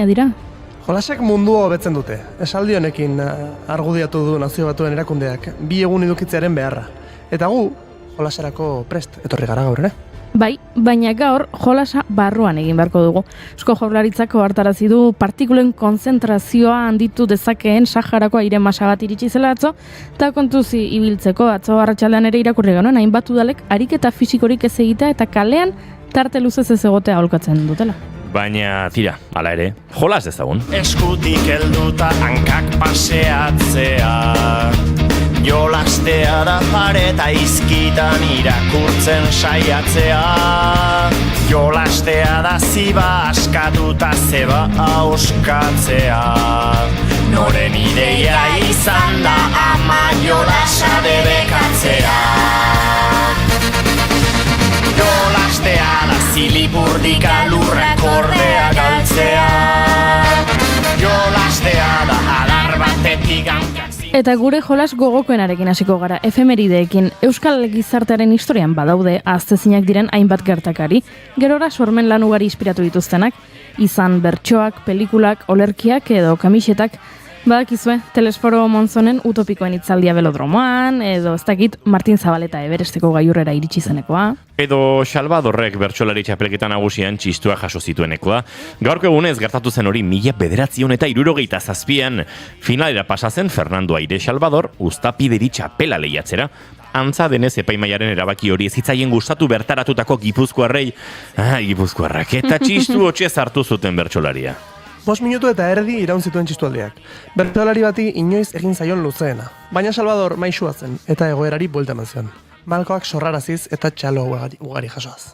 ezberdina dira. Jolasek mundua hobetzen dute. Esaldi honekin argudiatu du Nazio Batuen erakundeak 2 egun edukitzearen beharra. Eta gu, jolaserako prest etorri gara gaur ere. Bai, baina gaur jolasa barruan egin beharko dugu. Eusko Jaurlaritzako hartarazi du partikulen konzentrazioa handitu dezakeen Saharako aire masa bat iritsi zela atzo, eta kontuzi ibiltzeko atzo arratsaldean ere irakurri genuen hainbat udalek ariketa fisikorik ez egitea eta kalean tarte luzez ez egotea aholkatzen dutela. Baina, tira, hala ere, jolas dezagun. Eskutik helduta hankak paseatzea, jolastea da pareta izkitan irakurtzen saiatzea. Jolastea da ziba askatuta zeba auskatzea. Noren ideia izan da ama jolasa debekatzea. Jolastea da zilipurdika lurrak ordea galtzea. Jolastea da adar batetik hankak. Eta gure jolas gogokoenarekin hasiko gara, efemerideekin. Euskal gizartearen historian badaude ahaztezinak diren hainbat gertakari, gerora sormen lan ugari inspiratu dituztenak, izan bertsoak, pelikulak, olerkiak edo kamisetak. Badakizue, Telesforo Monzonen utopikoen itzaldia belodromoan, edo ez dakit Martin Zabaleta Everesteko gailurrera iritsi zenekoa. Edo Salvadorrek bertsolari txapelketa nagusian txistua jaso zituenekoa. Gaurko egunez gertatu zen hori 1977an finalera pasa zen Fernando Aire Salvador uztapideri txapela lehiatzera. Antza denez epaimaiaren erabaki hori ez zitzaien gustatu bertaratutako gipuzkoarrei. Gipuzkoarrak eta txistu hotxe hartu zuten bertsolaria. 5 minutu eta erdi iraun zituen txistualdiak. Bertsolari bati inoiz egin zaion luzeena. Baina Salvador maisua zen eta egoerari buelta eman zion. Malkoak sorraraziz eta txalo ugari jasoaz.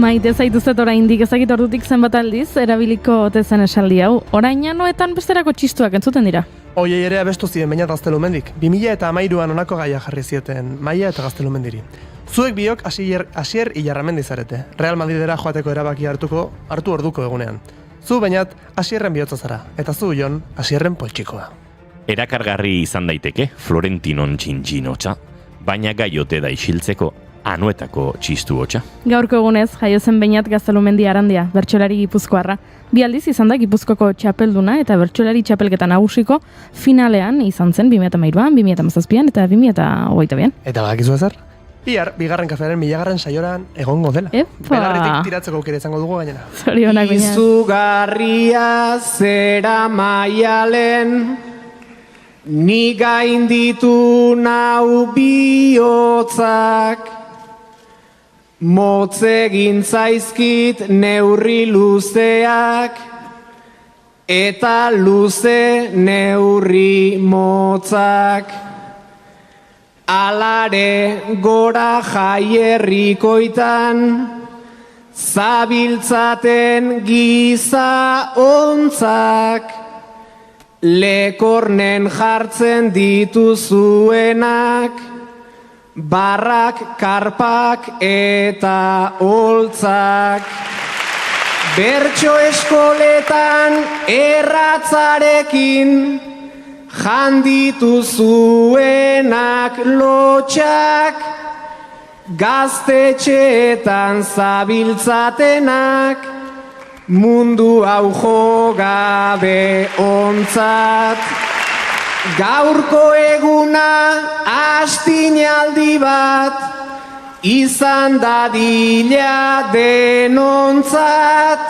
Maite zaituzet oraindik ezakit ordutik zenbat aldiz erabiliko ote zen esaldi hau. Orain anoetan besterako txistuak entzuten dira. Oiei ere abestu ziren baina Gaztelumendik. 2013an honako gaia jarri zieten Maia eta Gaztelumendiri. Zuek biok Asier Ilarramendi zarete. Real Madridera joateko erabaki hartu orduko egunean. Zu bainat Asierren bihotza zara, eta zu Jon Asierren poltsikoa. Erakargarri izan daiteke Florentinon txintxinotxa, baina gaiote da isiltzeko anoetako txistu hotxa. Gaurko egunez, jaio zen Beñat Gaztelumendi Arandia, bertsolari gipuzkoarra. Bi aldiz izan da Gipuzkoako txapelduna eta bertsolari txapelketa nagusiko finalean izan zen 2013an, 2017an eta 2022an. Eta badakizu ezer? Bihar, bigarren kafearen 1000. saioran egongo dela. Belarritik tiratzeko aukera izango dugu gainera. Zorionak baina. Izugarria zera maialen, ni gainditu nau bihotzak, motzegin zaizkit neurri luzeak, eta luze neurri motzak. Alare gora jaierrikoitan, zabiltzaten giza ontzak, lekornen jartzen dituzuenak, barrak, karpak eta holtzak. Bertso eskoletan erratzarekin, jandituzuenak lotxak, gaztetxeetan zabiltzatenak, mundu hau jogabe ontzat. Gaurko eguna astinaldi bat, izan dadila denontzat,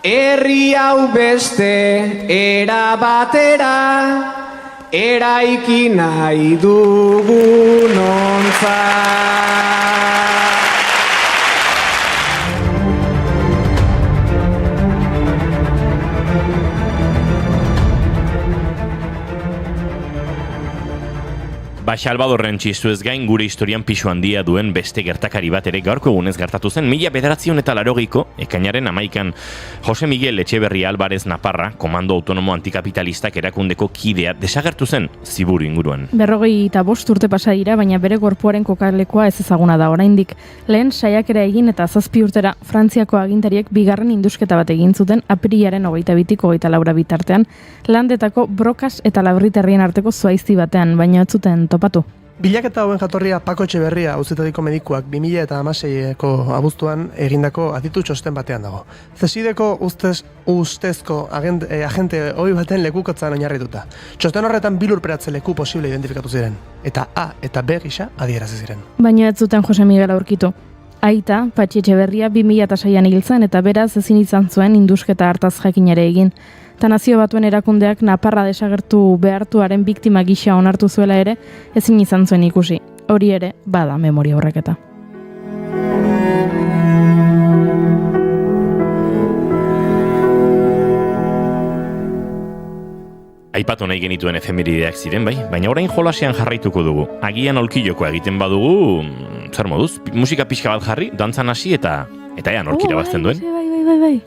herri hau beste era batera, eraiki nahi dugun ontzat. Ba, Salvadorren txistu ez gain gure historian pisu handia duen beste gertakari bat ere gaurko egunez gertatu zen 1980ko ekainaren 11an Jose Miguel Etxeberria Alvarez Naparra, komando autonomo antikapitalistak erakundeko kidea desagertu zen Ziburu inguruan. 45 urte pasa dira, baina bere gorpuaren kokalekoa ez ezaguna da oraindik. Lehen saiakera egin eta 7 urtera Frantziako agintariek bigarren indusketa bat egin zuten apirilaren 22tik 24 bitartean, landetako Brokas eta Labriterrien arteko zuhaizti batean, baina ez zuten topatu. Bilaketa hauen jatorria Pako Etxeberria auzitetiko medikuak 2016ko abuztuan egindako aditu txosten batean dago. Zesideko ustezko agente ohi baten lekukotzan oinarrituta. Txosten horretan bi lurperatze leku posible identifikatu ziren, eta A eta B gisa adierazi ziren. Baina ez zuten Jose Miguel aurkitu. Aita, Patxi Etxeberria 2006an hil zen eta beraz ezin izan zuen indusketa hartaz jakin ere egin. Ta Nazio Batuen erakundeak Naparra desagertu behartuaren biktima gisa onartu zuela ere ezin izan zuen ikusi. Hori ere bada memoria horreketa. Aipatu nahi genituen efemerideak ziren, bai, baina orain jolasean jarraituko dugu. Agian aulkilokoa egiten badugu, zer moduz, musika pixka bat jarri, dantzan hasi eta ea nork irabazten duen. Bai.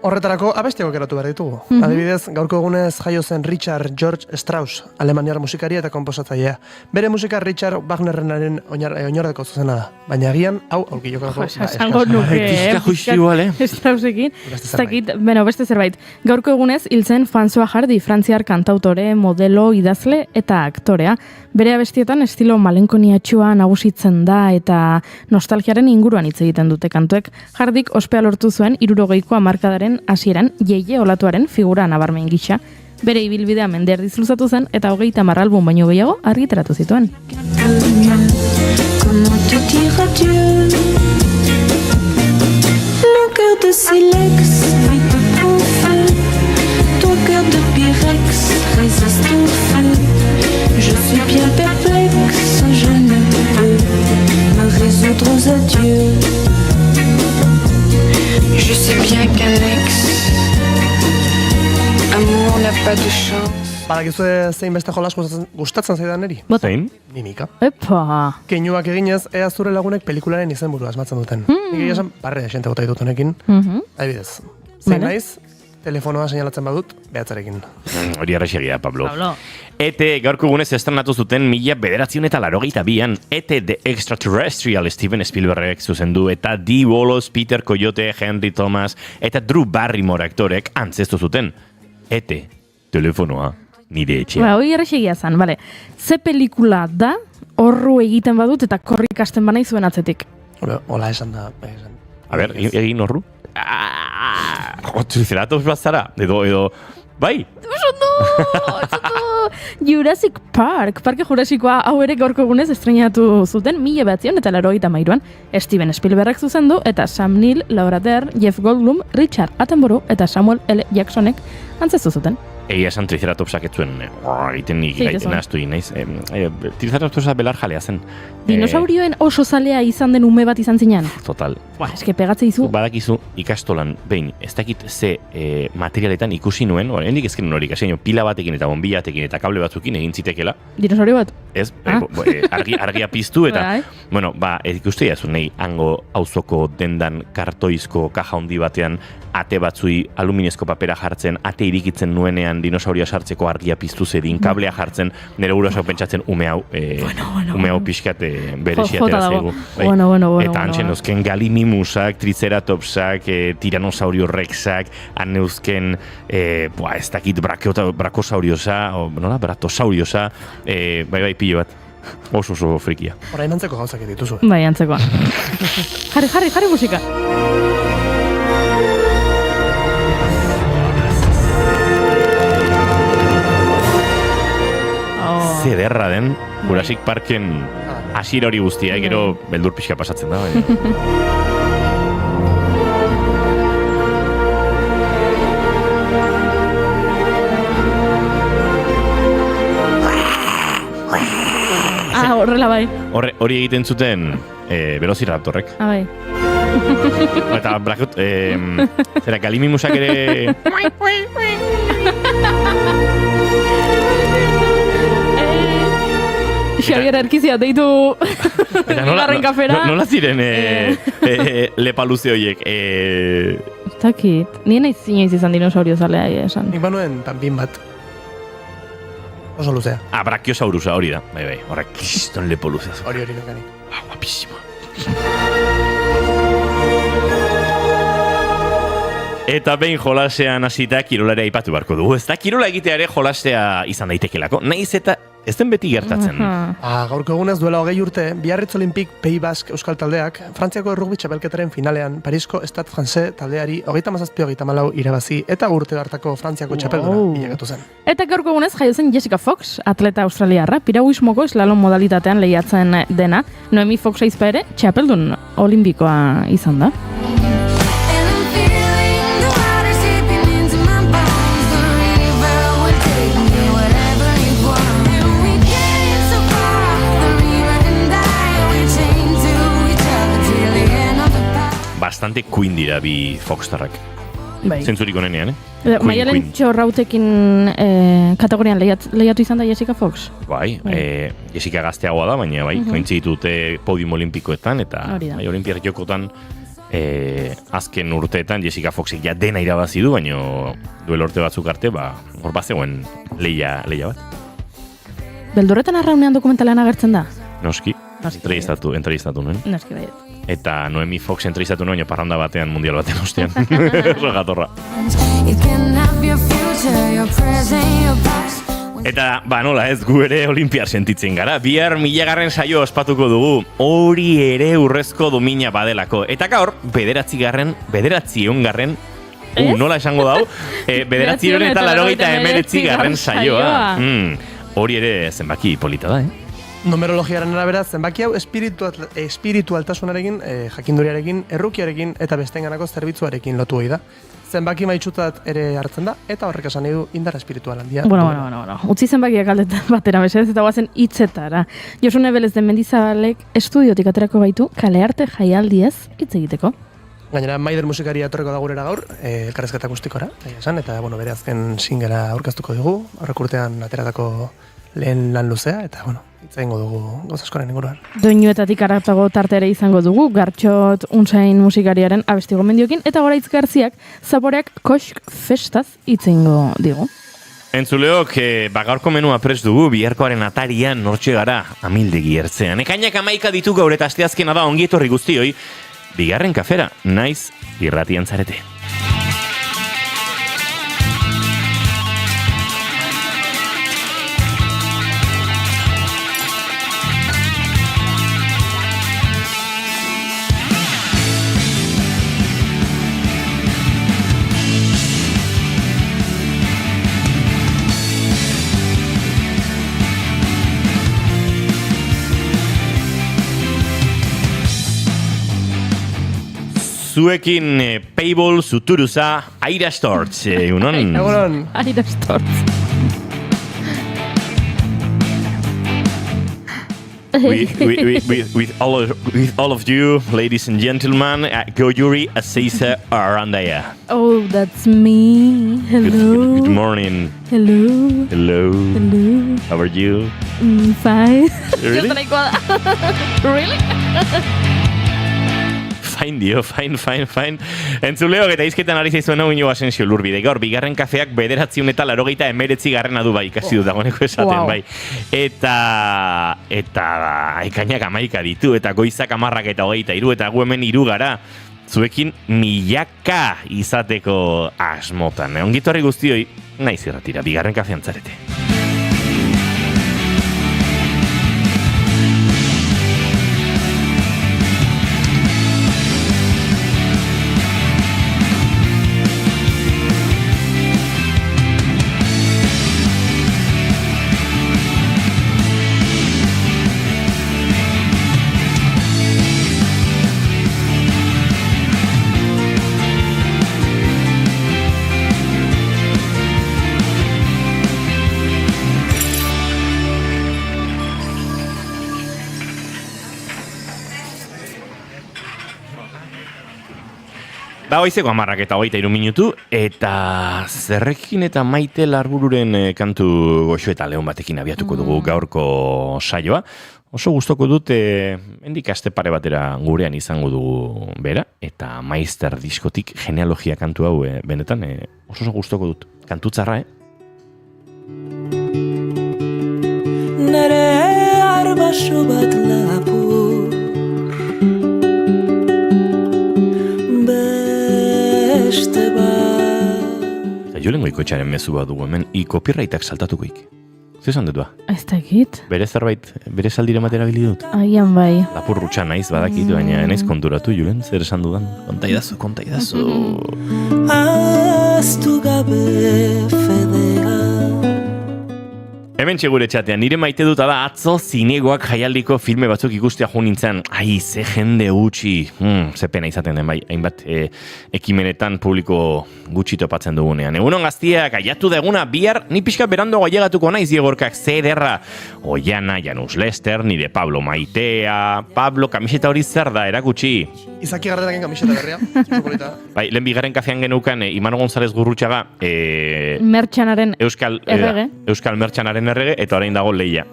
Horretarako abestiak aukeratu behar ditugu. Adibidez, gaurko egunez jaio zen Richard George Strauss, alemaniar musikaria eta konposatzailea. Bere musika Richard Wagnerrenaren oinordeko zuzena da, baina agian hau aulkilokako. Esango nuke, Straussekin. Beste zerbait. Gaurko egunez hil zen François Hardy, frantziar kantautore, modelo, idazle eta aktorea. Bere abestietan estilo malenkoniatxua nagusitzen da eta nostalgiaren inguruan hitz egiten dute kantuek. Hardyk ospea lortu zuen 60ko hamarkadaren hasieran Jeie olatuaren figura nabarmen gisa. Bere ibilbidea mende erdiz luzatu zen eta 30 album baino gehiago argitaratu zituen. Mon cœur de silex vite pour feu, ton cœur de pyrex résiste au feu. Je suis bien perplexe, je ne peux me résoudre aux adieux. Je sais bien qu'un ex amour n'a pas de chance. Badakizue zein beste jolas gustatzen zaidan neri? Zein? Mimika. Epa! Keinuak eginez, ea zure lagunek pelikularen izenburua asmatzen duten. Nik egia esan, barre xente bota ditut honekin. Adibidez, zein naiz, telefonoa seinalatzen badut, behatzarekin. Hori arrexegia, Pablo. Ete gaurko egunez estrenatu zuten 1982an Ete The Extraterrestrial Steven Spielbergek zuzendu eta Dee Wallace, Peter Coyote, Henry Thomas eta Drew Barrymore aktorek antzestu zuten. Ete, telefonoa, nire etxea. Hoi errexegia zan, bale. Ze pelikula da, horru egiten badut eta korrik hasten banai zuen atzetik. Hola esan da. A ber, egin horru? Triceratops bat zara? Edo, bai? Jurassic Park, Parke Jurasikoa hau ere gaurko egunez estrenatu zuten 1983an. Steven Spielbergek zuzendu eta Sam Neill, Laura Dern, Jeff Goldblum, Richard Attenborough eta Samuel L. Jacksonek antzestu zuten. Egia esan Triceratopsak etzuen egiten nahaztu naiz. Triceratopsa belar jalea zen. Dinosaurioen oso zalea izan den ume bat izan zinan. Total. Eske pegatze izu. Badakizu ikastolan, behin, ez dakit ze materialetan ikusi nuen, hendik ezken hori ikasi, pila batekin eta bonbilatekin eta kable batzukin egin zitekela. Dinosaurio bat? Ez, argia piztu eta, bueno, ikuste jazu nahi hango auzoko dendan kartoizko kaja handi batean ate batzui aluminezko papera jartzen, ate irikitzen nuenean dinosaurioa sartzeko argia piztu zedin, kablea jartzen, nire gurasoak pentsatzen ume hau pixkat berexiatera zaigu. Eta antxen eusken Gallimimusak, Triceratopsak, Tiranosaurio Rexak, han eusken, ez dakit Brakosauriosa, nola, Bratosauriosa, bai, pilo bat. Oso frikia. Horain antzeko gauzak dituzu. Bai, antzekoa. Jarri musika. Zederra den Jurassic Parken hasiera hori guztia, gero beldur pixka pasatzen da. Horrela bai. Hori egiten zuten Velociraptorrek. Bai. Eta brakut, zera, Galimimusak ere... Xabier Erkizia deitu bigarren kafera. Nola ziren lepaluze horiek? Takit. Nien inoiz izan dinosaurio zalea esan. Nik banuen tanbin bat. Oso luzea. Brachiosaurusa hori da. Bai, horrek kriston lepo luzea. Hori nukanik. Guapísimo. Eta behin jolasean hasita kirolarea aipatu beharko dugu. Ez da kirola egitea ere jolastea izan daitekelako. Naiz eta ez den beti gertatzen. Gaurko egunez duela 20 urte, Biarritz Olimpik Pays Basque euskal taldeak, Frantziako errugbi txapelketaren finalean, Parisko Stade Francais taldeari 37-34 irabazi eta urte hartako Frantziako txapelduna bilakatu zen. Eta gaurko egunez jaio zen Jessica Fox, atleta australiarra, piragüismoko slalom modalitatean lehiatzen dena. Noemi Fox aizpa ere txapeldun olimpikoa izan da. Bastante queen dira bi Foxtarrak. Bai. Zentzurik onenean, eh? Maialen Txorrautekin kategorian lehiatu izan da Jessica Fox? Bai, Jessica gazteagoa da, baina bai, kointzitute podium olimpikoetan, eta bai, olimpiar jokotan azken urteetan Jessica Foxek ja dena irabazi du, baina duel urte batzuk arte, hor bazegoen leia bat. Beldurretan arraunean dokumentalean agertzen da? Noski, entrevistatu nuen. Noski bai. Eta Noemi Fox entrevistatu nuen, parranda batean, mundial batean ostean. Oso gatorra. Eta, nola ez, gu ere olimpiar sentitzen gara. Bihar 1000. saio ospatuko dugu. Hori ere urrezko domina badelako. Eta gaur, 9. Nola esango dau? 9 eta 89. saioa. Hori ere zenbaki polita da, Numerologiaren arabera, zenbaki hau espiritualtasunarekin, jakinduriarekin, errukiarekin eta besteenganako zerbitzuarekin lotu hori da. Zenbaki maitsutat ere hartzen da, eta horrek esan nahi du indar espiritual handia. Bueno. Utzi zenbakiak aldetan batera, mesedez eta guazen hitzetara. Josune Belez de Mendizabalek estudiotik aterako gaitu kale arte jaialdiez hitz egiteko. Gainera, Maider musikaria etorreko da gurera gaur, elkarrezketa akustikora, eta bere azken singela aurkeztuko dugu, aurrek urtean ateratako lehen lan luzea, eta hitz egingo dugu gauz askoren inguruan. Doinuetatik haratago tartere izango dugu, Gartxot Unzain musikariaren abesti gomendiokin, eta Goraitz Garziak zaporeak kosk festaz hitz egingo digu. Entzuleok, gaurko menua prest dugu, biharkoaren atarian nortxe gara amildegi ertzean. Ekainak 11 ditu gaur eta asteazkena da ongi etorri guztioi, bigarren kafera, naiz irratian zarete. Zuekin Payball Zuturuza Aira Stortz, unon? Aira Stortz. with all of you, ladies and gentlemen, Goyuri Aziza Arandaya. Oh, that's me. Hello. Good morning. Hello. Hello. Hello. How are you? Fine. Really? Really? Fine. Entzuleok eta izketan ari zaizuen hau ino Asensio Lurbide. Gaur, bigarren kafeak 989 du bai, ikasi dut dagoeneko esaten, bai. Eta ekainak 11 ditu, eta goizak 10 eta 23, eta gu hemen 3 gara. Zuekin 1000 izateko asmotan. Ongitorri guztioi, naiz irratira, bigarren kafean zarete. Ba, goizeko 10:23 minutu, eta Zerrekin eta Maite Larbururen kantu goxo eta leon batekin abiatuko dugu gaurko saioa. Oso gustoko dut, hendik aste pare batera gurean izango dugu bera, eta Maister diskotik genealogia kantu hau benetan, oso gustoko dut. Kantutzarra, Nere arbaso bat lapur beste bat. Eta Julen Goikoetxearen mezu bat dugu hemen, copyrightak saltatukoik. Zer esan dut ba? Ez dakit. Bere zerbait, bere saldire matera bili dut. Aian bai. Lapur rutsa naiz badakit, baina naiz konturatu, Julen, zer esan dudan. Kontaidazu. Aztu gabe fedea. Hemen txegure txatean, nire maite duta da atzo zinegoak jaialdiko filme batzuk ikustea jo nintzen. Ai, ze jende gutxi. Ze pena izaten den bai, hainbat ekimenetan publiko gutxi topatzen dugunean. Egunon gaztiak, aiatu da eguna, bihar ni pixka berandoago ailegatuko naiz Diegorkak, ze ederra. Oiana, Janus Lester, nire Pablo Maitea. Pablo, kamiseta hori zer da, erakutsi. Izaki Gardetaken kamiseta berria. Oso polita. Bai, lehen bigarren kafean genukan, Imano González Gurrutxaga, Mertxanaren Euskal Mertxanaren errege, eta orain dago Leia,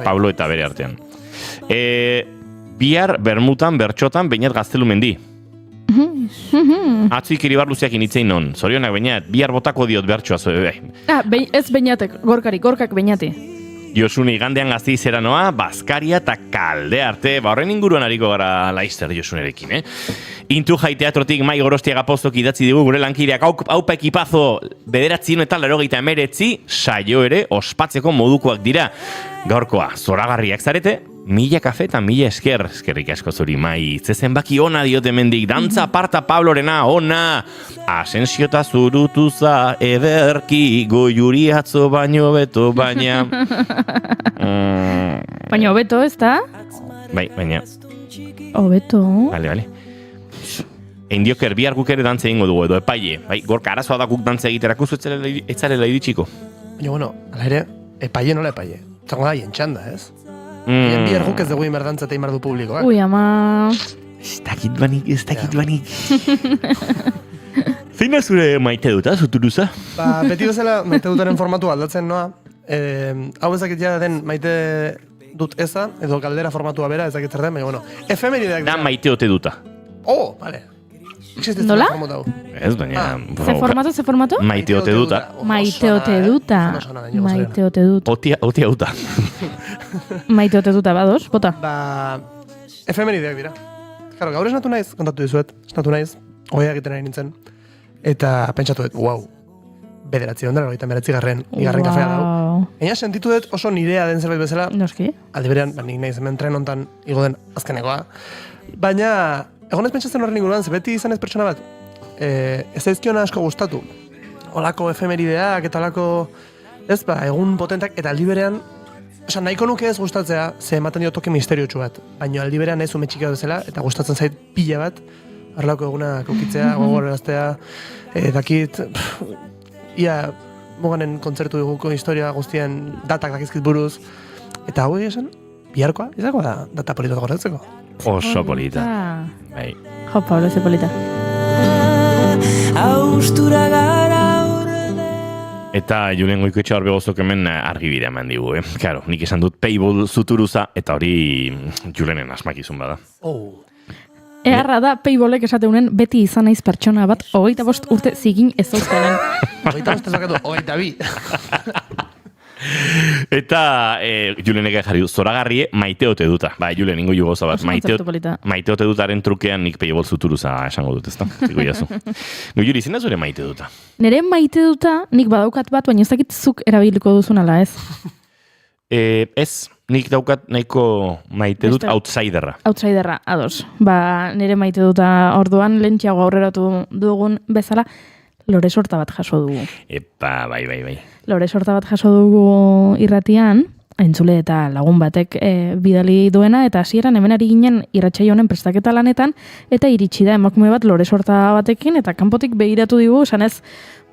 Pablo eta bere artean. Bihar bermutan, bertxotan, Beñat Gaztelumendi. Atzuik Iribarluziak initzein non. Zorionak Beñat, bihar botako diot bertxoa. Ez Beñatek, gorkak Beñati. Josune igandean Gasteizera noa, Baskaria eta Kalde arte. Ba, horren inguruan hariko gara Laister Josunerekin, Intu Jai Teatrotik Mai Gorostiaga Poztok idatzi digu gure lankideak haupa ekipazo 989 saio ere ospatzeko modukoak dira. Gaurkoa, zoragarriak zarete, 1000 kafe eta 1000 esker. Eskerrik asko zuri Mai. Zezenbaki ona diote mendik, dantza parta Pablorena, ona. Asensio eta zurutuza ederki, goiuri atzo baino beto, baina... Baina hobeto, ez da? Bai, baina... Hobeto. Vale. Endioker, bihar guk ere dantza egingo dugu edo epaile. Bai, gorka arazoa da guk dantza egiterako ez zarela iritsiko. Baina, bueno, ala ere, epaile nola epaile. Zango da, txanda, ez? Bihar guk ez dugu imerdantza eta imardu publikoak. Ui, ama... Ez dakit banik. Zein da zure maite duta, zuturuza? Ba, beti bezala maite dutaren formatu aldatzen noa. Hau ezakit ja den maite dut eza, edo galdera formatua bera, ezakit zer den, baina, bueno, efemerideak da maite ote duta. Oh, vale. Nola? Ez, baina... Ze formatu? Maite ote duta. Maite ote duta. Maite ote duta, badoz, bota. Ba, efemerideak dira. Claro, gaur esnatu naiz, kontatu dizuet, esnatu naiz, oia egiten ari nintzen. Eta pentsatu dut, wow, 989. Bigarren kafea dau. Eina sentitu dut oso nirea den zerbait bezala. Noski. Alde berean, nik naiz hemen tren hontan igo den azkenekoa. Baina, egon ez pentsatzen horren inguruan, ze beti izan ez pertsona bat, ez zaizkiona asko gustatu. Olako efemerideak eta olako, ez ba, egun potentak, eta aldi berean, osa, nahiko nuke ez gustatzea, ze ematen dio toke misteriotsu bat. Baina aldi berean ez ume txika bezala, eta gustatzen zait pila bat, horrelako egunak ukitzea, gogoraztea, dakit, ia muganen kontzertu duguko historia guztien datak dakizkit buruz, eta hau esan, biharkoa, izango da data politot goratzeko. Oso polita. Bai. Jo, Pablo, ze polita. Austura gara Eta Julen Goikoetxea Orbegozok hemen argibidea eman digu, Claro, nik esan dut payball zuturuza, eta hori Julenen asmakizun bada. Eharra da, payballek esateunen beti izan naiz pertsona bat, 25 urte zigin ez zauztenen. 25 ezakatu, 22. Eta Julenek jarri du, zoragarrie maite ote duta. Ba, Julen, ingo jugoza bat. Maite ote dutaren trukean nik payball zuturuza esango dut, ezta? Zigo jazu. Goiuri, zena zure maite duta? Nere maite duta, nik badaukat bat, baina ez dakit zuk erabiliko duzun ala, ez? Ez, nik daukat nahiko maite dut outsiderra. Outsiderra, ados. Ba, nire maite duta orduan, lentxeago aurreratu dugun bezala, lore sorta bat jaso dugu. Epa, bai. Lore sorta bat jaso dugu irratian, entzule eta lagun batek bidali duena, eta hasieran hemen ari ginen irratsaio honen prestaketa lanetan, eta iritsi da emakume bat lore sorta batekin, eta kanpotik begiratu digu, esan ez,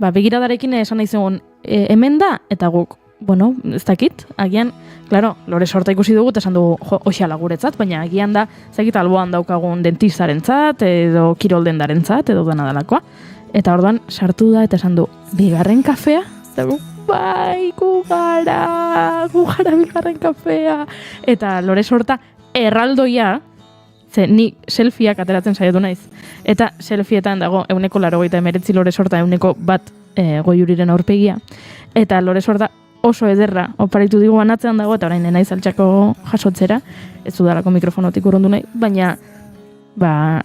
begiradarekin esan nahi zegoen, hemen da, eta guk, bueno, ez dakit, agian, claro, lore sorta ikusi dugu, eta esan dugu, jo, oxala guretzat, baina agian da, ez dakit alboan daukagun dentistarentzat, edo kiroldendarentzat, edo dena dalakoa. Eta orduan, sartu da, eta esan du, bigarren kafea? Eta gu, bai, gu gara bigarren kafea. Eta lore sorta, erraldoia, ze ni selfieak ateratzen saiatu naiz. Eta selfietan dago, 189 lore sorta, 101 goiuriren aurpegia. Eta lore sorta, oso ederra, oparitu digu banatzean dago, eta orain naiz altxako jasotzera, ez dudalako mikrofonotik urrundu nahi, baina,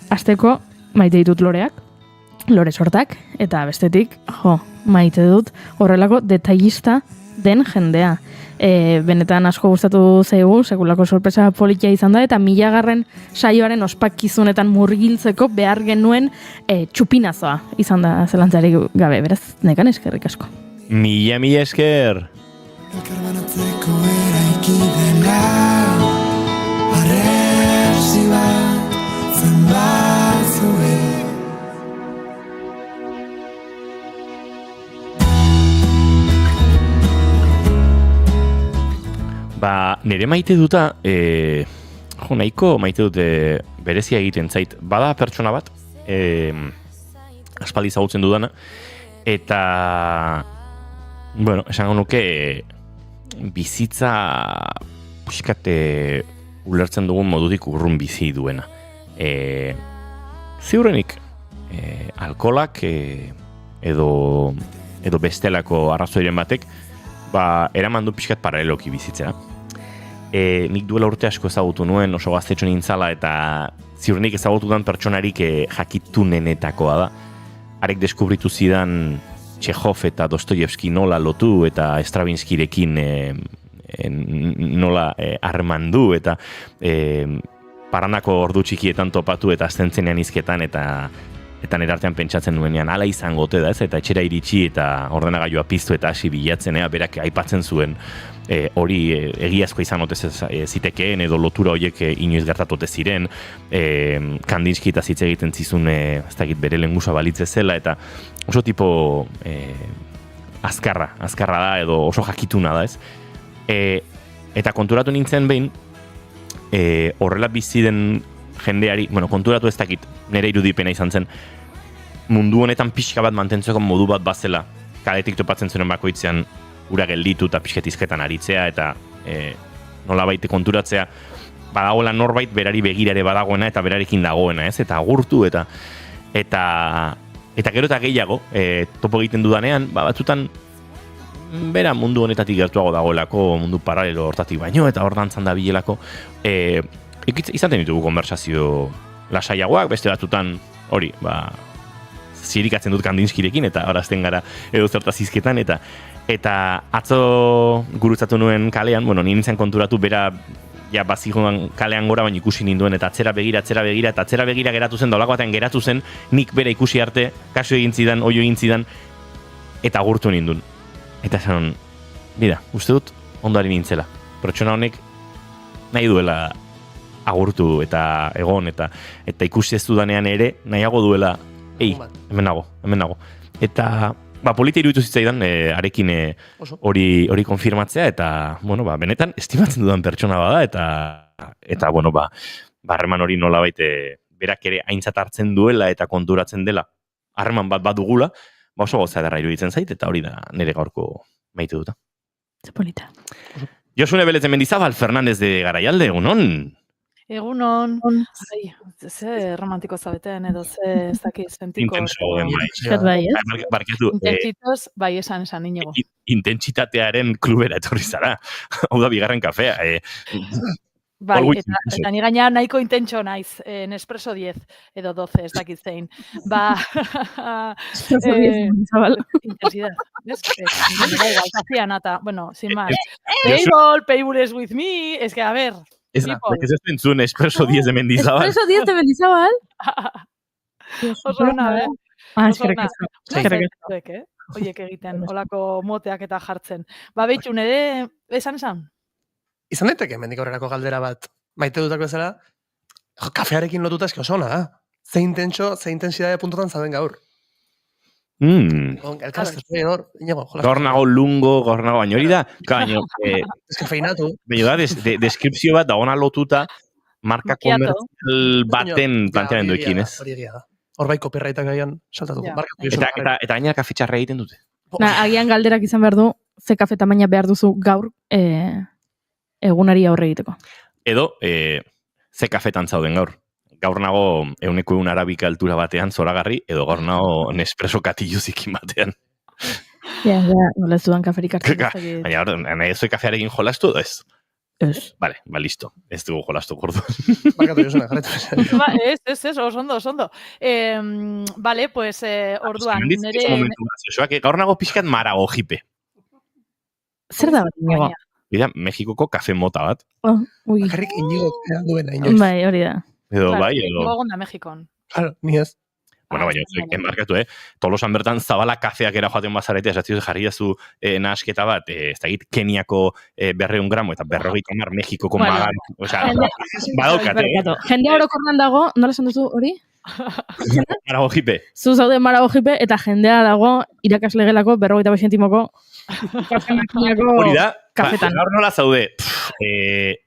azteko maite ditut loreak, lore sortak, eta bestetik, maite dut horrelako detailista den jendea. Benetan asko gustatu zaigu, sekulako sorpresa politia izan da, eta 1000. Saioaren ospakizunetan murgiltzeko behar genuen txupinazoa izan da zelantzarik gabe, beraz, nekan eskerrik asko. Mila esker! Elkarbanatzeko eraiki dela arresi bat zenbat zuen. Nire maite duta, nahiko maite dute berezia egiten zait. Bada pertsona bat, aspaldi zagutzen dudana, eta, bueno, esango nuke, bizitza puxkate ulertzen dugun modutik urrun bizi duena. Ziurrenik, alkolak edo bestelako arrazoiren batek, eraman du pixkat paraleloki bizitzera. Nik duela urte asko ezagutu nuen, oso gaztetxo nintzala, eta ziurrenik ezagutudan pertsonarik jakitunenetakoa da. Arek deskubritu zidan Txehov eta Dostoyevski nola lotu eta Stravinskirekin nola harreman du eta paranako ordu txikietan topatu eta aztentzenean izketan eta nire artean pentsatzen nuenean ala izango ote da ez, eta etxera iritsi eta ordenagailua piztu eta hasi bilatzen, berak aipatzen zuen hori egiazkoa izan ote zitekeen edo lotura horiek inoiz gertatu ote ziren, Kandinski eta hitz egiten zizun ez dakit bere lengusa balitze zela, eta oso tipo azkarra da edo oso jakituna da ez. Eta konturatu nintzen behin, horrela bizi den jendeari, konturatu ez dakit, nire irudipena izan zen, mundu honetan pixka bat mantentzeko modu bat bazela, kaletik topatzen zuen bakoitzean ura gelditu eta pixketizketan aritzea, eta nolabait konturatzea, badagoela norbait berari begirare badagoena eta berarekin dagoena, ez? Eta agurtu eta gero eta gehiago, topo egiten dudanean, batzutan bera mundu honetatik gertuago dagoelako, mundu paralelo hortatik baino, eta hor dantzan da bilelako, izaten ditugu konversazio lasaiagoak, beste batzutan hori, zirikatzen dut Kandinskirekin, eta horazten gara edo zertaz izketan, eta atzo gurutzatu nuen kalean, nintzen konturatu bera bazigoan kalean gora, baina ikusi ninduen, eta atzera begira, eta atzera begira geratu zen, daulako batean geratu zen, nik bera ikusi arte, kasu egin zidan, oio egin zidan, eta agurtu nindun. Eta esan, bida, uste dut ondoari nintzela. Pertsona honek nahi duela agurtu eta egon, eta ikusi ez dudanean ere, nahiago duela, hemen nago. Eta, polita iruditu zitzaidan, arekin hori konfirmatzea, eta, benetan, estimatzen dudan pertsona bada, eta harreman hori nolabait berak ere aintzat hartzen duela eta konturatzen dela, harreman bat dugula, oso goza edarra iruditzen zait, eta hori da nire gaurko maite duta. Polita. Josune Belez de Mendizabal, Fernández de Garaialde, egunon? Egunon. Ze romantiko zabeten, edo ze ez dakiz sentiko. Intenso, barkatu. Intentsitos, esan inigo. Intentsitatearen klubera etorri zara. Hau da, bigarren kafea. Eta ni gaina nahiko intentxo naiz, Nespresso 10 edo 12, ez dakit zein. Intensidad. Hacía nata, sin más. Payball is with me, es que, a ver. Ez entzun Espresso 10 de Mendizabal. Espresso 10 de Mendizabal? Oso ona, eskerrik asko. Oiek egiten, olako moteak eta jartzen. Behitxu, nire, esan? Izan daiteke mendik aurrerako galdera bat, maite dutako bezala, kafearekin lotuta eski oso ona da. Ze intentsidade puntotan zauden gaur. Elkarrezketa hor, Iñigo, jolastu. Gaur nago lungo, gaur nago baino hori da, baino, Eskafeinatu. baino da, deskripzio bat dagoena lotuta, marka Macchiato. komertzial baten Ja, planteamenduekin, ez? Hori egia da. Hor bai copyrightak gaian saltatuko. Ja. Barkatu Josu, Eta gainera kafetxarra egiten dute. Agian galderak izan behar du, ze kafe tamaina behar duzu gaur egunari aurre egiteko. Edo, ze kafetan zauden gaur. Gaur nago euneko egun arabika altura batean zoragarri, edo gaur nago Nespresso katilluzikin batean. Ja, nola ez dudan kaferik hartzen. Baina, nahi ez kafearekin jolastu edo ez? Ez. Vale, listo. Ez dugu jolastu gordu. Barkatu Josuna, jarretu. Ez, oso ondo. Vale, pues, orduan, nire... Gaur nago pixkat marago jipe. Zer da bat, Iñigo? Bida, Mexikoko kafe mota bat. Ui. Bakarrik Iñigo duena, inoiz. Bai, hori da. Edo, bai, edo... Gogon da Mexikon. Claro, ni ez. Bueno, baina, enmarkatu, Tolosan bertan zabala kafeak era joaten bazarete, esatzizu jarri jazu nahasketa bat, ez da git, Keniako 200 gramo eta 50 Mexikoko magan, osea, badaukat, Jende orokorran dago, nola esan duzu hori? Marago jipe. Zu zaude marago jipe eta jendea dago irakasle gelako 50 zentimoko kafe makinako Hori da, kafetan. gaur nola zaude,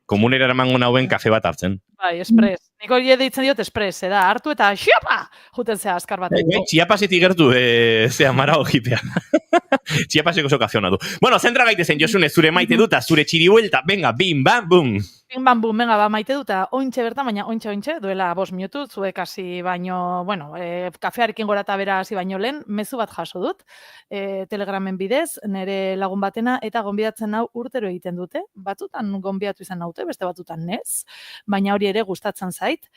komunera eramango nauen kafe bat hartzen. Bai, espres. Niko hori deitzen diot espres, da, hartu eta xiapa! Juten zea azkar bat. Txiapasetik gertu, zea marago jipea. Txiapaseko sokaziona du. Bueno, zentra gaitezen, Josune, zure maite duta, zure txiribuelta, venga, bim, bam, bum. Bim, bam, bum, venga, maite duta, ointxe bertan, baina ointxe, duela 5 minutu, zuek hasi baino, bueno, kafearekin gora eta bera hasi baino lehen, mezu bat jaso dut, telegramen bidez, nire lagun batena, eta gonbidatzen hau urtero egiten dute, batutan gonbidatu izan naute, beste batutan nez, baina hori ere gustatzen zait.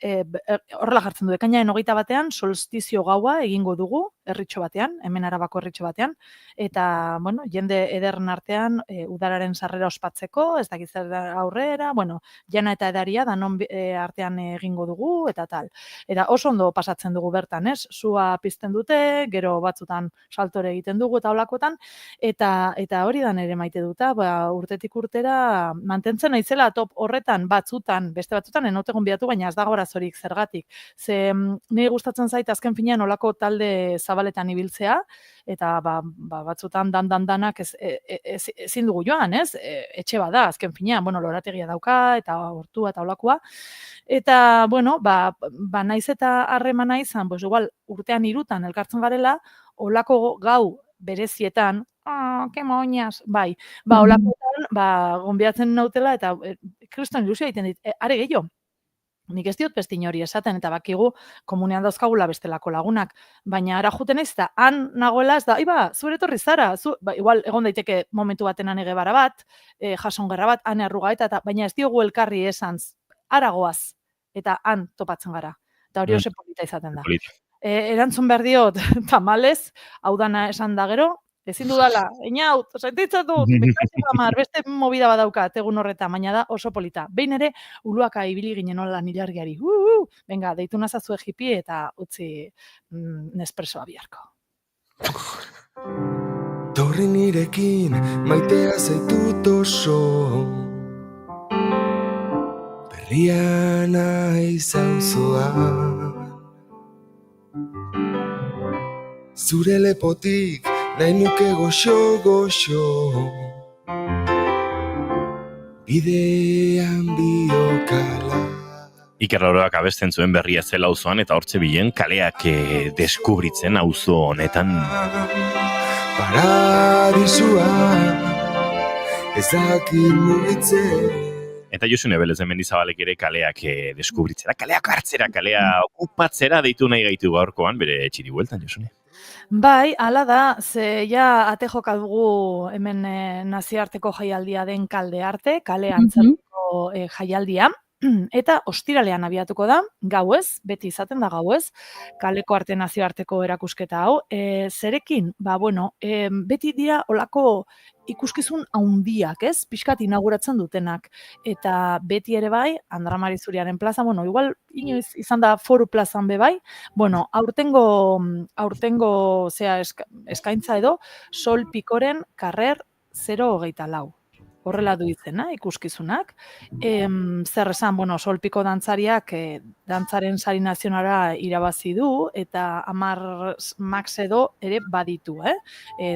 Horrela jartzen du, ekainaren 21 solstizio gaua egingo dugu, herritxo batean, hemen Arabako herritxo batean, eta, bueno, jende ederren artean, udararen sarrera ospatzeko, ez dakiz aurrera, bueno, jana eta edaria danon artean egingo dugu, eta tal. Eta oso ondo pasatzen dugu bertan, ez? Sua pizten dute, gero batzutan saltore egiten dugu eta olakotan, eta hori da nere maite duta, urtetik urtera mantentzen naizela top horretan batzutan, beste batzutan enote gonbidatu, baina ez dago arazorik zergatik. Ze niri gustatzen zait azken finean olako talde zabaletan ibiltzea, eta batzutan danak ezin dugu joan, ez? Etxe bada, azken finean, bueno, lorategia dauka, eta hortua eta olakoa. Eta, bueno, naiz eta harremana izan, pues igual, urtean 3 elkartzen garela, olako gau berezietan, ke moñas, bai, olakoetan, gonbidatzen nautela, eta kriston ilusio egiten dit, are gehiago. Nik ez diot beste inori esaten, eta bakigu komunean dauzkagula bestelako lagunak, baina ara juten ez da, han nagoela ez da, zure etorri zara, igual egon daiteke momentu baten ege bara bat, jasongerra bat, han errugaeta, baina ez diogu elkarri esan, aragoaz, eta han topatzen gara, eta hori oso polita izaten da. Erantzun behar diot, tamalez, hau dana esan da gero, ezin dudala, einaut, sentitzen dut, beste movida badaukat egun horretan, baina da oso polita. Behin ere, uluaka ibili ginen hola nilargiari. Venga, deitu nazazue jipi eta utzi Nespressoa biharko. Torri nirekin maitea zaitut oso, berria naiz auzoa. Zure lepotik nahi nuke goxo, bidean biokala. Iker Lauraak abesten zuen berria zela auzoan eta hortze bilen kaleak deskubritzen auzo honetan. Paradisua, ez dakit mugitzen. Eta Josune Belez Mendizabalek ere kaleak deskubritzera, kaleak hartzera, kalea okupatzera deitu nahi gaitu gaurkoan, bere txiri bueltan, Josune. Bai, hala da, ze ja ate joka dugu hemen nazioarteko jaialdia den kalde arte, kale antzerko jaialdia, eta ostiralean abiatuko da, gauez, beti izaten da gauez, kaleko arte nazioarteko erakusketa hau. Zerekin, beti dira olako ikuskizun haundiak, ez? Pixkat inauguratzen dutenak. Eta beti ere bai, Andra Mari Zuriaren plaza, igual inoiz izan da Foru plazan be bai, aurtengo eskaintza edo, Sol Pikoren karrer 024. horrela du izena, ikuskizunak. Zer esan, bueno, Solpiko dantzariak dantzaren sari nazionala irabazi du, eta 10 max edo ere baditu,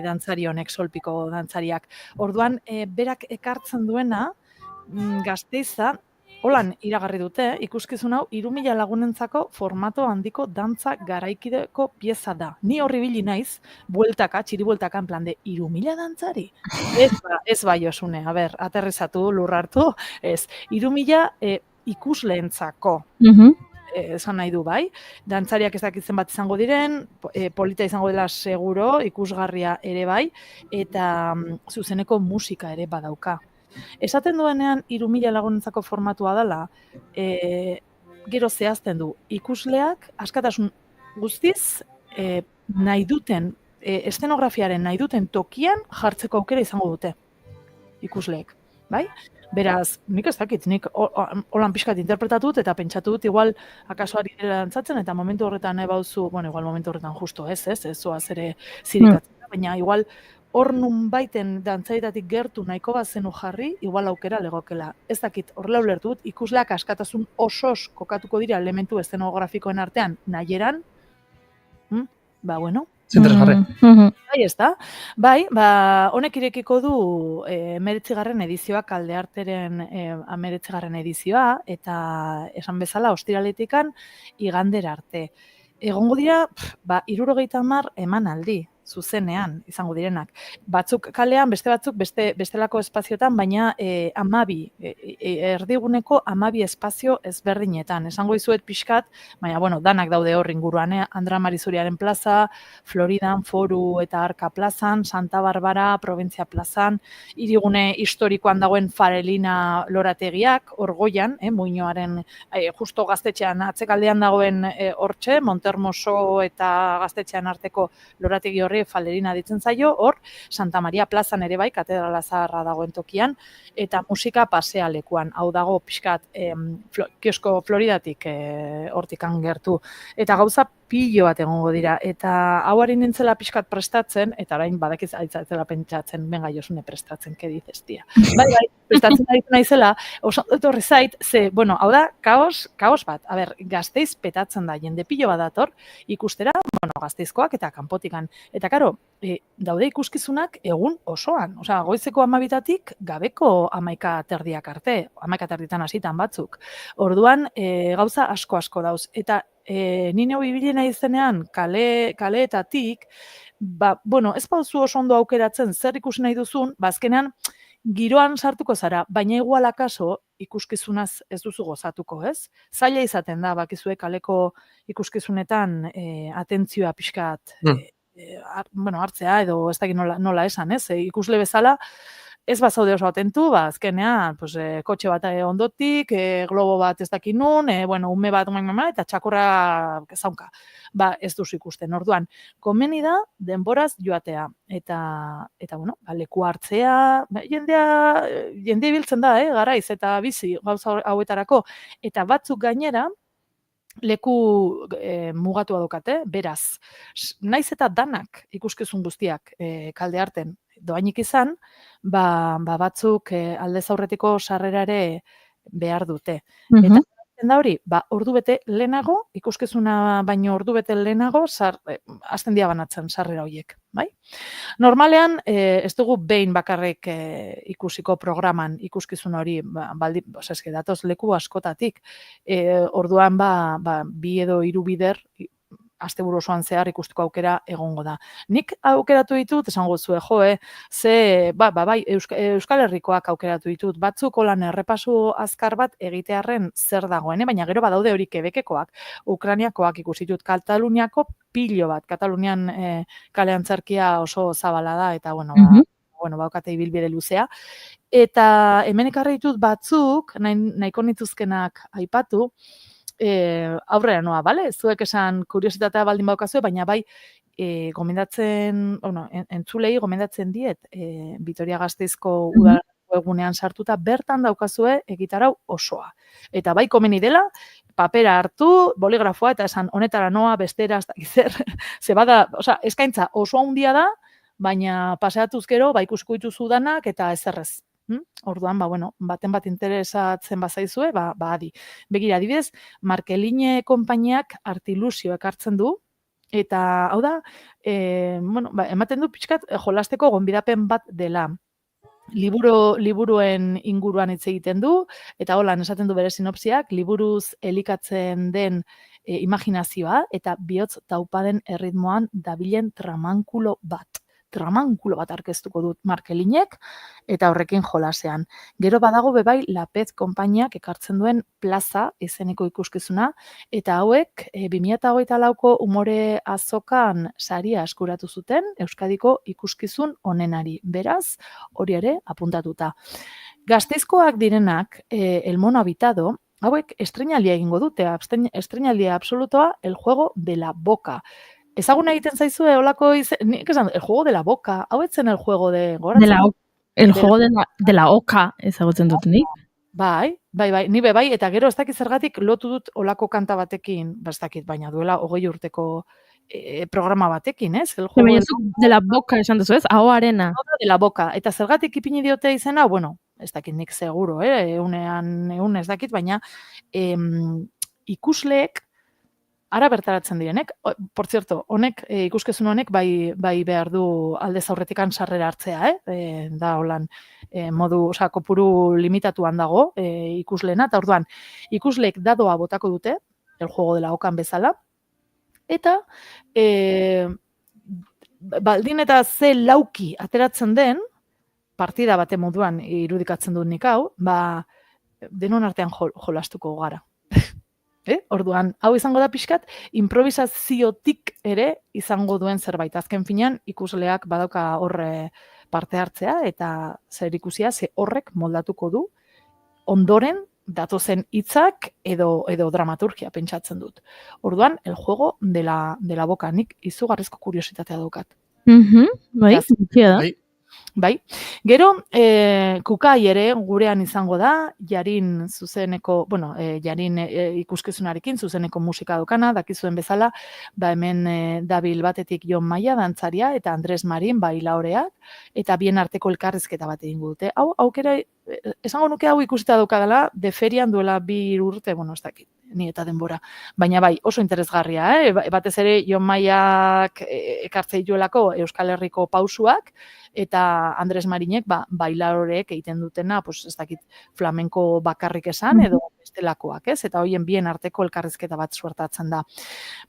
dantzari honek, Solpiko dantzariak. Orduan, berak ekartzen duena, Gasteiza, holan iragarri dute, ikuskizun hau 3000 lagunentzako formato handiko dantza garaikideko pieza da. Ni horri bili naiz, bueltaka, txiribueltaka, en plan de 3000 dantzari? Ez bai, Josune, a ber, aterrizatu, lur hartu, ez. 3000 ikusleentzako. Esan nahi du, bai. Dantzariak ez dakitzen bat izango diren, polita izango dela seguro, ikusgarria ere bai, eta zuzeneko musika ere badauka. Esaten duenean 3000 lagunentzako formatua dela, gero zehazten du, ikusleak askatasun guztiz nahi duten, eszenografiaren nahi duten tokian jartzeko aukera izango dute ikusleek, bai? Beraz, nik ez dakit, nik holan pixkat interpretatut eta pentsatut, igual akaso ari dira dantzatzen, eta momentu horretan nahi bauzu, bueno, igual momentu horretan justo ez zoaz ere zirikatzen, baina igual hor nun baiten dantzaietatik gertu nahiko bat zenu jarri, igual aukera legokela. Ez dakit, horrela ulertut, ikusleak askatasun osoz kokatuko dira elementu eszenografikoen artean nahieran, ba, bueno. Zinteresgarri. Bai, ez da? Bai, honek irekiko du 19. edizioak Aldearteren 19. edizioa, eta esan bezala ostiraletikan igandera arte. Egongo dira, 70 emanaldi zuzenean izango direnak. Batzuk kalean, beste batzuk bestelako espazioetan, baina 12, erdiguneko 12 espazio ezberdinetan. Esango izuet pixkat, baina bueno, danak daude hor inguruan, Andra Marizuriaren plaza, Floridan, Foru eta Arka plazan, Santa Barbara, Provintzia plazan, hirigune historikoan dagoen Farelina lorategiak, hor goian, Muinoaren, justo gaztetxean atzekaldean dagoen hortxe, Montermoso eta gaztetxean arteko lorategi horri Falerina ditzen zaio, hor, Santa Maria plazan ere bai, katedrala zaharra dagoen tokian, eta musika pasealekuan, hau dago pixkat kiosko Floridatik hortikan gertu. Eta gauza pilo bat egongo dira, eta hau harin nintzela pixkat prestatzen, eta orain badakiz aitzela pentsatzen, benga Josune prestatzen, ke dizes, tia. Bai, prestatzen aritu naizela, oso etorri zait, bueno, hau da, kaos bat, a ber, Gasteiz petatzen da, jende pilo bat dator, ikustera, bueno, Gasteizkoak eta kanpotikan. Eta karo, daude ikuskizunak egun osoan, osea, goizeko 12tatik gabeko 11:30 arte, 11:30 hasitan batzuk. Orduan, gauza asko dauz, eta ni neu ibili nahi izenean kaleetatik, bueno, ez pauzu oso ondo aukeratzen zer ikusi nahi duzun, azkenean giroan sartuko zara, baina igual akaso ikuskizunaz ez duzu gozatuko, ez? Zaila izaten da, bakizue kaleko ikuskizunetan atentzioa pixkat hartzea, edo ez dakit nola esan, ez? Ikusle bezala, ez bazaude oso atentu, azkenean, kotxe bat ondotik, globo bat ez dakit nun, ume bat eta txakurra zaunka. Ez duzu ikusten. Orduan, komeni da denboraz joatea. Eta bueno, leku hartzea, jende ibiltzen da, garaiz, eta bizi gauza hauetarako. Eta batzuk gainera, leku mugatua daukate, beraz, naiz eta danak ikuskizun guztiak Kaldearten doainik izan, batzuk aldez aurretiko sarrerare behar dute. Eta da hori, ordubete lehenago, ikuskizuna baino ordubete lehenago, hasten dira banatzen sarrera horiek, bai? Normalean, ez dugu behin bakarrik ikusiko programan ikuskizun hori, eske datoz leku askotatik, orduan bi edo 3 bider, asteburu osoan zehar ikusteko aukera egongo da. Nik aukeratu ditut, esango zue, bai, Euskal Herrikoak aukeratu ditut, batzuk holan errepasu azkar bat egitearren zer dagoen, baina gero badaude hori Quebekekoak, Ukrainiakoak ikusitut, Kataluniako pilo bat, Katalunian kale antzerkia oso zabala da, eta baukate ibilbide luzea. Eta hemen ekarri ditut batzuk, nahiko nituzkenak aipatu, aurrera noa, bale? Zuek esan kuriositatea baldin baukazue, baina bai entzulei gomendatzen diet Vitoria-Gasteizko udaleko egunean sartuta bertan daukazue egitarau osoa. Eta bai komeni dela, papera hartu, boligrafoa eta esan honetara noa, bestera, ze bada, eskaintza oso handia da, baina paseatuz gero, ikusiko dituzu danak eta ezerrez. Orduan, baten bat interesatzen bazaizue, adi. Begira, adibidez, Markeline konpainiak Artilusio ekartzen du, eta hau da, ematen du pixkat jolasteko gonbidapen bat dela. Liburuen inguruan hitz egiten du, eta holan esaten du bere sinopsiak, liburuz elikatzen den imaginazioa, eta bihotz taupaden erritmoan dabilen tramankulo bat arkeztuko dut Markelinek, eta horrekin jolasean. Gero badago bebai Lapez konpainiak ekartzen duen Plaza izeneko ikuskizuna, eta hauek 2024ko umore azokan saria eskuratu zuten Euskadiko ikuskizun onenari. Beraz, hori ere apuntatuta. Gasteizkoak direnak, El Mono Habitado, hauek estreinaldia egingo dute, estreinaldia absolutoa El Juego de la Boca. Ezaguna egiten zaizue olako nik esan, El Juego de la Boca, hau etzen El Juego de... El Juego de la Oca ezagutzen dut nik. Bai, ni bai, eta gero ez dakit zergatik lotu dut olako kanta batekin, ez dakit, baina duela 20 urteko programa batekin, ez? El Juego de la Boca esan duzu, ez? Ahoarena. De la Boca, eta zergatik ipini diote izena, ez dakit nik seguro, egun ez dakit, baina ikusleek ara bertaratzen direnek, por cierto, ikuskizun honek bai behar du aldez aurretikan sarrera hartzea, da holan modu, kopuru limitatuan dago ikuslena, eta orduan ikusleek dadoa botako dute, El Juego de la Ocan bezala, eta baldin eta ze lauki ateratzen den, partida bate moduan irudikatzen dut nik hau, denon artean jolastuko gara. Orduan, hau izango da pixkat, improvisaziotik ere izango duen zerbait. Azken finean, ikusleak badauka horre parte hartzea, eta zer ikusia, ze horrek moldatuko du, ondoren datozen hitzak edo dramaturgia pentsatzen dut. Orduan, El Juego de la Boca, nik izugarrizko kuriositatea daukat. Bai, zitzia da. Bai. Gero, Kukai ere gurean izango da, Jarin zuzeneko, Jarin ikuskizunarekin zuzeneko musika dukana, dakizuen bezala, hemen dabil batetik Jon Maia dantzaria eta Andres Marin bailaoreak, eta bien arteko elkarrizketa bat egingo dute. Hau, aukera, esango nuke hau ikusita dukadala, de ferian duela 2 urte, ez dakit, ni eta denbora. Baina bai, oso interesgarria, batez ere Jon Maiak ekartzei duelako Euskal Herriko pausuak, eta Andres Marinek bailaroreek egiten dutena, ez dakit flamenko bakarrik esan, edo bestelakoak, ez? Eta hoien bien arteko elkarrizketa bat suertatzen da.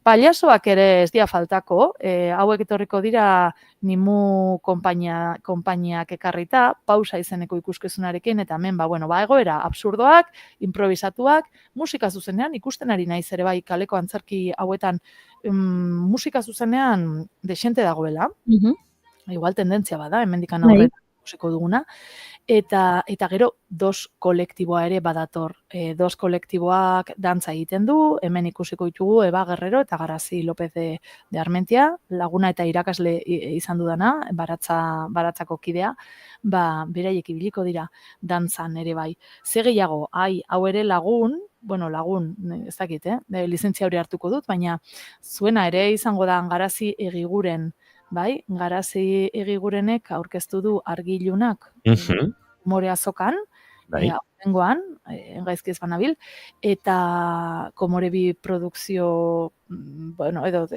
Pailazoak ere ez dira faltako, hauek etorriko dira Nimu konpainiak ekarrita, pausa izeneko ikuskizunarekin, eta hemen, egoera absurdoak, improvisatuak, musika zuzenean, ikusten ari naiz ere bai kaleko antzerki hauetan musika zuzenean desente dagoela. Igual tendentzia bada, hemendikan aurrera ikusiko duguna. Eta gero, DOS kolektiboa ere badator. DOS kolektiboak dantza egiten du, hemen ikusiko ditugu Eba Guerrero eta Garazi López de Armentia, laguna eta irakasle izan dudana, baratzako kidea, beraiek ibiliko dira dantzan ere bai. Ze gehiago, hau ere lagun, ez dakit, lizentzia hori hartuko dut, baina zuena ere izango da Garazi Egiguren, bai, Garazi Egigurenek aurkeztu du Argilunak umore azokan, horrengoan, gaizki ez banabil, eta Komorebi produkzio,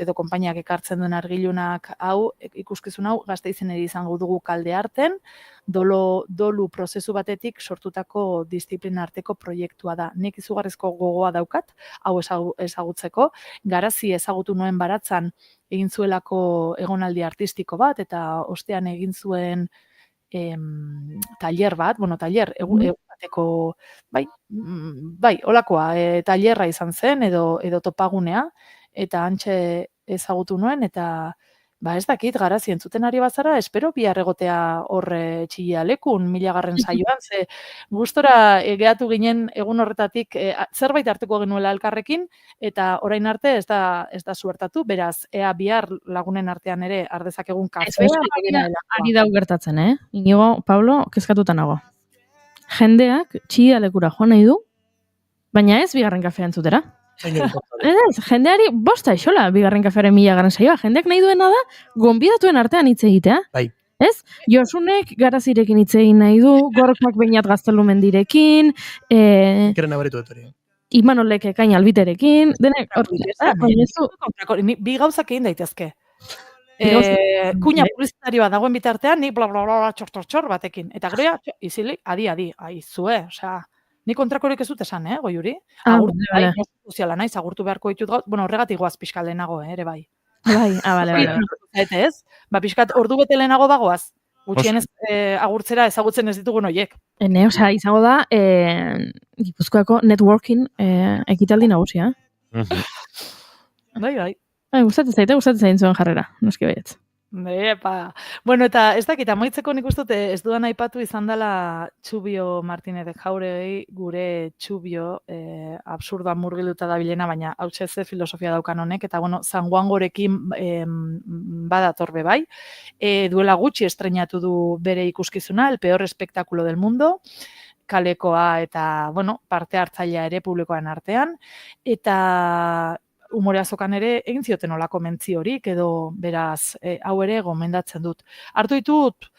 edo konpainiak ekartzen duen Argilunak hau, ikuskizun hau, Gasteizen ere izango dugu Kalde Arten, dolu prozesu batetik sortutako disiplina arteko proiektua da. Nik izugarrizko gogoa daukat, hau ezagutzeko, Garazi ezagutu nuen baratzan egin zuelako egonaldi artistiko bat, eta ostean egin zuen tailer bat, egun bateko, holakoa, tailerra izan zen, edo topagunea, eta hantxe ezagutu nuen, eta ez dakit, Garazi entzuten ari bazara, espero bihar egotea horre txilea lekun, 1000. Saioan, ze gustora gehatu ginen egun horretatik zerbait hartuko genuela elkarrekin, eta orain arte ez da suertatu, beraz, ea bihar lagunen artean ere ardezakegun kafea. Ari dau gertatzen, Inigo, Pablo, kezkatuta nago. Jendeak txilea lekura joan nahi du, baina ez bigarren kafea entzutera. Jendeari bosta isola bigarren kafearen 1000. Saioa. Jendeak nahi duena da gonbidatuen artean hitz egitea. Bai. Ez? Josunek Garazirekin hitz egin nahi du, Gorkak Beñat Gaztelumendirekin, Keren abaritu dut hori. Imanolek Ekain Albiterekin, denek baina ez du, Bi gauzak egin daitezke. bai. Kuña publizitarioa dagoen bitartean, nik bla bla bla txor batekin. Eta gero, izilik, adi, aizue, osea, nik kontrakorik ez dut esan, Goiuri? Agurtu bai, soziala naiz, agurtu beharko ditut gauz, bueno, horregatik goaz pixka lehenago, ere bai. Bai, bale. Eta ez, pixkat ordu bete lehenago bagoaz. Gutxienez agurtzera ezagutzen ez ditugun hoiek. Osea, izango da, Gipuzkoako networking ekitaldi nagusia. Bai. Gustatzen zain zuen jarrera, noski baietz. Epa. Bueno, eta ez dakit, amaitzeko nik uste ez dudan aipatu izan dela Txubio Martinez de Jauregui, gure Txubio absurdoan murgilduta dabilena, baina hautsa ze filosofia daukan honek, eta bueno, Zangoangorekin badatorbe bai. Duela gutxi estreinatu du bere ikuskizuna, El peor espectáculo del mundo, kalekoa eta, bueno, parte hartzailea ere publikoan artean, eta umore azokan ere egin zioten olako mentziorik edo beraz hau ere gomendatzen dut. Hartu ditut,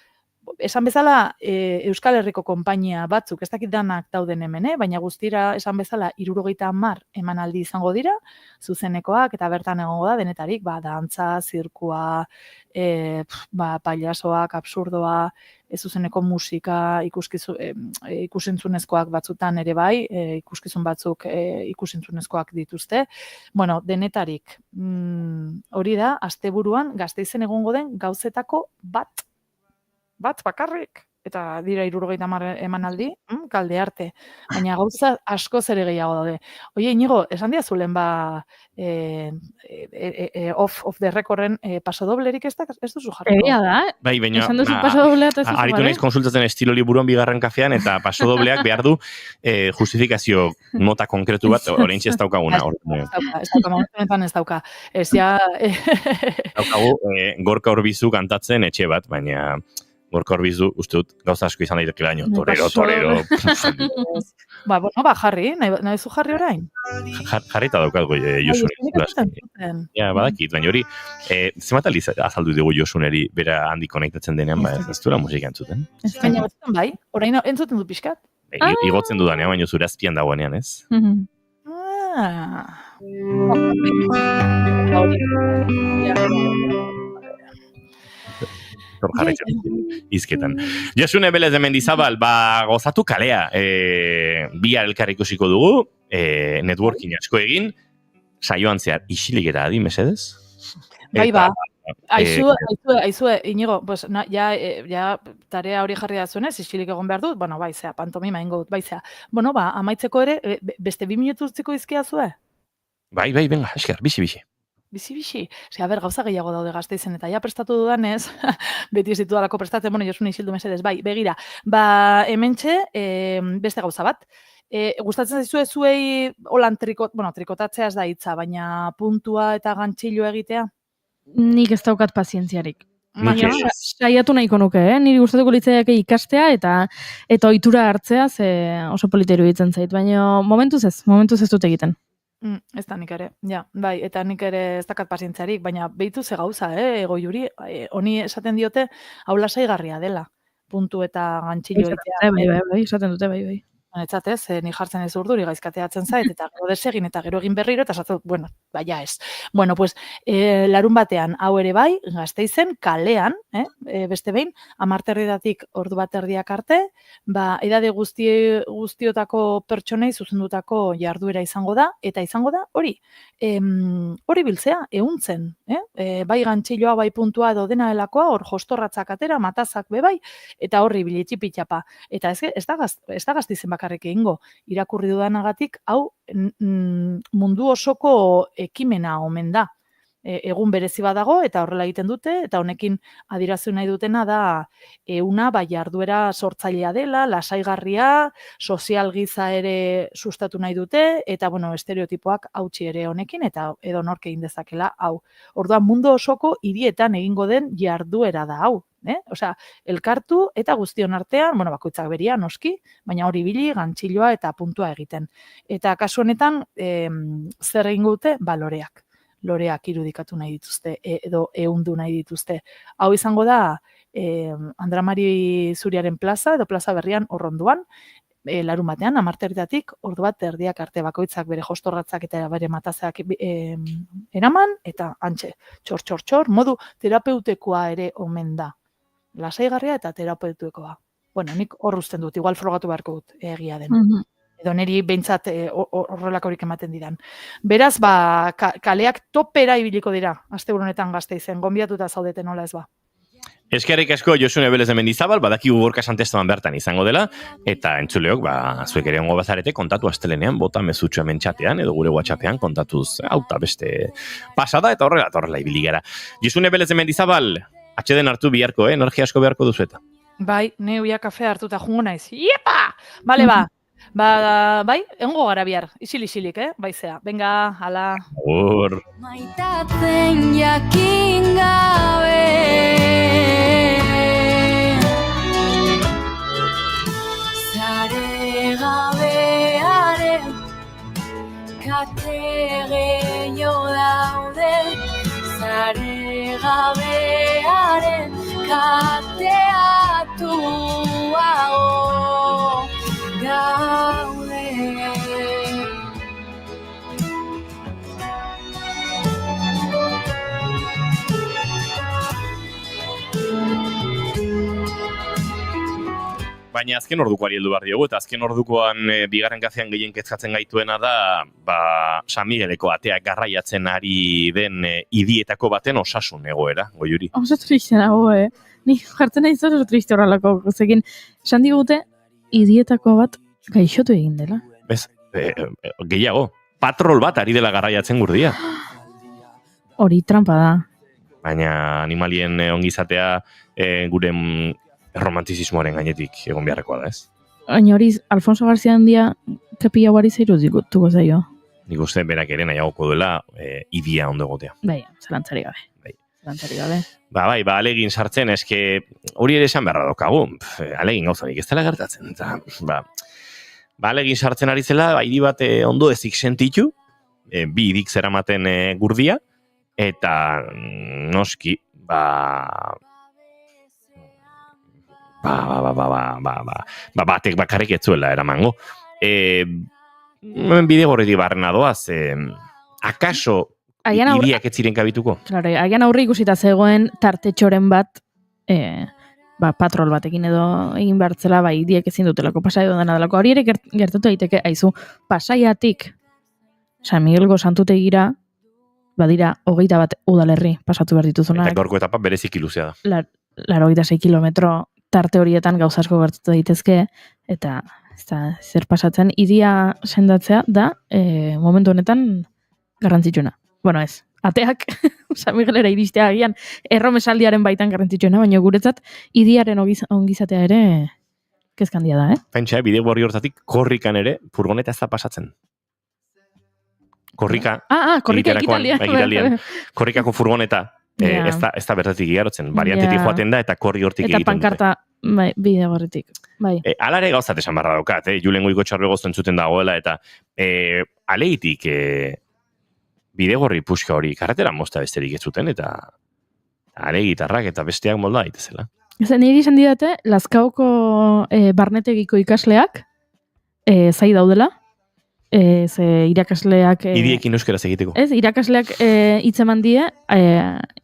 esan bezala Euskal Herriko konpainia batzuk, ez dakit danak dauden hemen, baina guztira esan bezala 70 emanaldi izango dira, zuzenekoak eta bertan egongo da denetarik, dantza, zirkua, pailasoak, absurdoa, zuzeneko musika, ikusentzunezkoak batzutan ere bai, ikuskizun batzuk ikusentzunezkoak dituzte. Bueno, denetarik. Hori da, asteburuan Gasteizen egongo den gauzetako bat bakarrik. Eta dira 70 emanaldi, kalde arte. Baina gauza askoz ere gehiago daude. Oie, Inigo, esan diazulen off the recorden pasodoblerik ez duzu jarriko? Egia da, Bai, baina esan duzu pasodoblea eta zuzu aritu naiz konsultatzen estilo liburuan bigarren kafean eta pasodobleak behar du justifikazio nota konkretu bat, oraintxe ez daukaguna. Ez dauka. Ez ja... Daukagu, Gorka Orbizu kantatzen etxe bat, baina... Gorka Orbizu, uste dut, gauza asko izan daiteke baino, torero. Jarri, nahi zu jarri orain? Jarrita daukat Josun. Ja, badakit, baina hori, zenbat aldiz azaldu dugu Josuneri bera handi konektatzen denean, ez duela musika entzuten. Baina batzutan bai, orain entzuten du pixkat? Igotzen dudanean, baina zure azpian dagoenean, ez? Izketan. Josune Belez de Mendizabal, gozatu kalea. Bihar elkar ikusiko dugu, networking asko egin, saioan zehar isilik eta adi, mesedez? Bai, Aizue, Inigo, pues, ja tarea hori jarri da zuenez, isilik egon behar dut, bueno, bai, zea, pantomima ingo dut, bai, zea. Bueno, amaitzeko ere, beste 2 minutu utziko izkia zue? Bai, venga, esker, bizi. Bizi. Gauza gehiago daude Gasteizen, eta ja prestatu dudanez, beti ez ditu dalako prestatzen, bueno, Josune isildu mesedez, bai, begira. Hementxe, beste gauza bat. Gustatzen zaizue zuei holan trikotatzea ez da hitza, baina puntua eta gantxillo egitea? Nik ez daukat pazientziarik. Baina, saiatu nahiko nuke, niri gustatuko litzaiake ikastea eta ohitura hartzea, ze oso politeru ditzen zait, baina momentuz ez dut egiten. Ez da nik ere, bai, eta nik ere ez dakat pazientziarik, baina behitu ze gauza, Goiuri, honi esaten diote, hau lasaigarria dela, puntu eta gantxillo egitea. Bai, esaten dute, bai. Etzatez, ni jartzen ez urduri gaizkateatzen zait, eta gero desegin eta gero egin berriro, eta esatzen, bueno, baina ez. Bueno, pues, larun batean, hau ere bai, Gasteizen, kalean, beste behin, 10:00 ordu 1:00 arte, edade guztiotako pertsonei zuzendutako jarduera izango da, eta izango da, hori biltzea, ehuntzen, bai gantxiloa, bai puntua edo dena delakoa, hor jostorratzak atera, matazak bebai, eta horri bilitxipitxapa. Eta ez da Gasteizen bakarrik egingo, irakurri dudanagatik, hau mundu osoko ekimena omen da. Egun berezi badago eta horrela egiten dute, eta honekin adierazi nahi dutena da ehuna jarduera sortzailea dela, lasaigarria, sozial giza ere sustatu nahi dute, eta bueno, estereotipoak hautsi ere honekin, eta edo nork egin dezakela hau. Orduan mundu osoko hirietan egingo den jarduera da hau. Osea, elkartu eta guztion artean, bueno, bakoitzak beria, noski, baina hori bili, gantxiloa eta puntua egiten. Eta kasu honetan, zer egingo dute? Loreak irudikatu nahi dituzte, edo ehundu nahi dituzte. Hau izango da, Andramari Zuriaren plaza, edo plaza berrian horronduan, larun batean, 10:00 ordu bat erdiak arte bakoitzak bere jostorratzak eta bere matazeak eraman, eta antxe, txor, modu terapeutekoa ere omen da. Lasaigarria eta terapeutekoa. Bueno, nik hor uzten dut, igual frogatu beharko dut egia den. Edo niri behintzat horrelakorik ematen didan. Beraz, kaleak topera ibiliko dira, asteburu honetan Gasteizen, gonbidatuta zaudeten nola ez ba. Eskerrik asko Josune Belez de Mendizabal, badakigu Gorka Santestoan bertan izango dela, eta entzuleok, zuek ere ongo bazarete kontatu astelenean, bota mezutxo hemen txatean, edo gure WhatsAppean kontatuz, auta beste pasada, eta horrela ibili gara. Josune Belez de Mendizabal, atxeden hartu biharko, energia asko beharko duzueta. Bai, neuia kafea hartuta jungo naiz. Iepa! Bale, bai, egongo gara bihar, isilik, baizea. Venga, hala. Hor. Maitatzen jakin gabe Zare gabearen kate gehiago daude Zare gabearen kateatuago gaude Baina azken ordukoari heldu behar diogu, eta azken ordukoan bigarren kafean gehien kezkatzen gaituena da, San Migueleko ateak garraiatzen ari den idietako baten osasun egoera, Goiuri. Oso triste dago, Nik jartzen nahi oso triste horrelako zekin. Esan digute, idietako bat gaixotu egin dela. Ez, gehiago, patrol bat ari dela garraiatzen gurdia. Hori trampa da. Baina animalien ongizatea gure romantizismoaren gainetik egon beharrekoa da, ez? Baina hori, Alfonso García Handia kapila guari zeiru dituko zaio. Nik uste berak ere nahiagoko duela idia ondo egotea. Bai, zalantzari gabe. Zalantzari gabe. Bai, alegin sartzen, eske hori ere esan beharra daukagu. Alegin gauzanik ez dela gertatzen. Alegin sartzen ari zela, hiri bat ondo ezik sentitu, bi idik zeramaten gurdia, eta noski, batek bakarrik ez zuela eramango. Bide gorretik barrena doaz, akaso iriak ez ziren kabituko? Claro, agian aurre ikusita zegoen tartetxoren bat, patrol batekin edo egin behartzela, iriak ezin dutelako, pasai dena delako. Hori ere gertatu daiteke, aizu, pasaiatik San Miguelgo santutegira, badira, 21 udalerri pasatu behar dituzunak. Eta gaurko etapa berezik iluzea da. 86 kilometro tarte horietan gauza asko gertatu daitezke, eta zer pasatzen, idia sendatzea da momentu honetan garrantzitsuna. Bueno, ez, ateak San Miguelera iristea agian erromesaldiaren baitan garrantzitsuna, baina guretzat idiaren ongizatea ere kezkandia da, Pentsa, bide gorri hortatik korrikan ere furgoneta ez da pasatzen. Korrika. Korrika ekitaldian. Korrikako furgoneta. Ez da bertatik igarotzen, variantetik joaten da eta korri hortik egiten dute. Eta pankarta bide gorritik. Alare gauzat esan barra daukat, Julen Goiko Txarbegozo entzuten dagoela, eta aleitik bide gorri puska hori karretera mozta besterik ez zuten, eta ale gitarrak eta besteak molda daitezela. Niri izan didate, Lazkaoko barnetegiko ikasleak zai daudela, irakasleak... Idiekin euskeraz egiteko. Ez, irakasleak hitzeman die,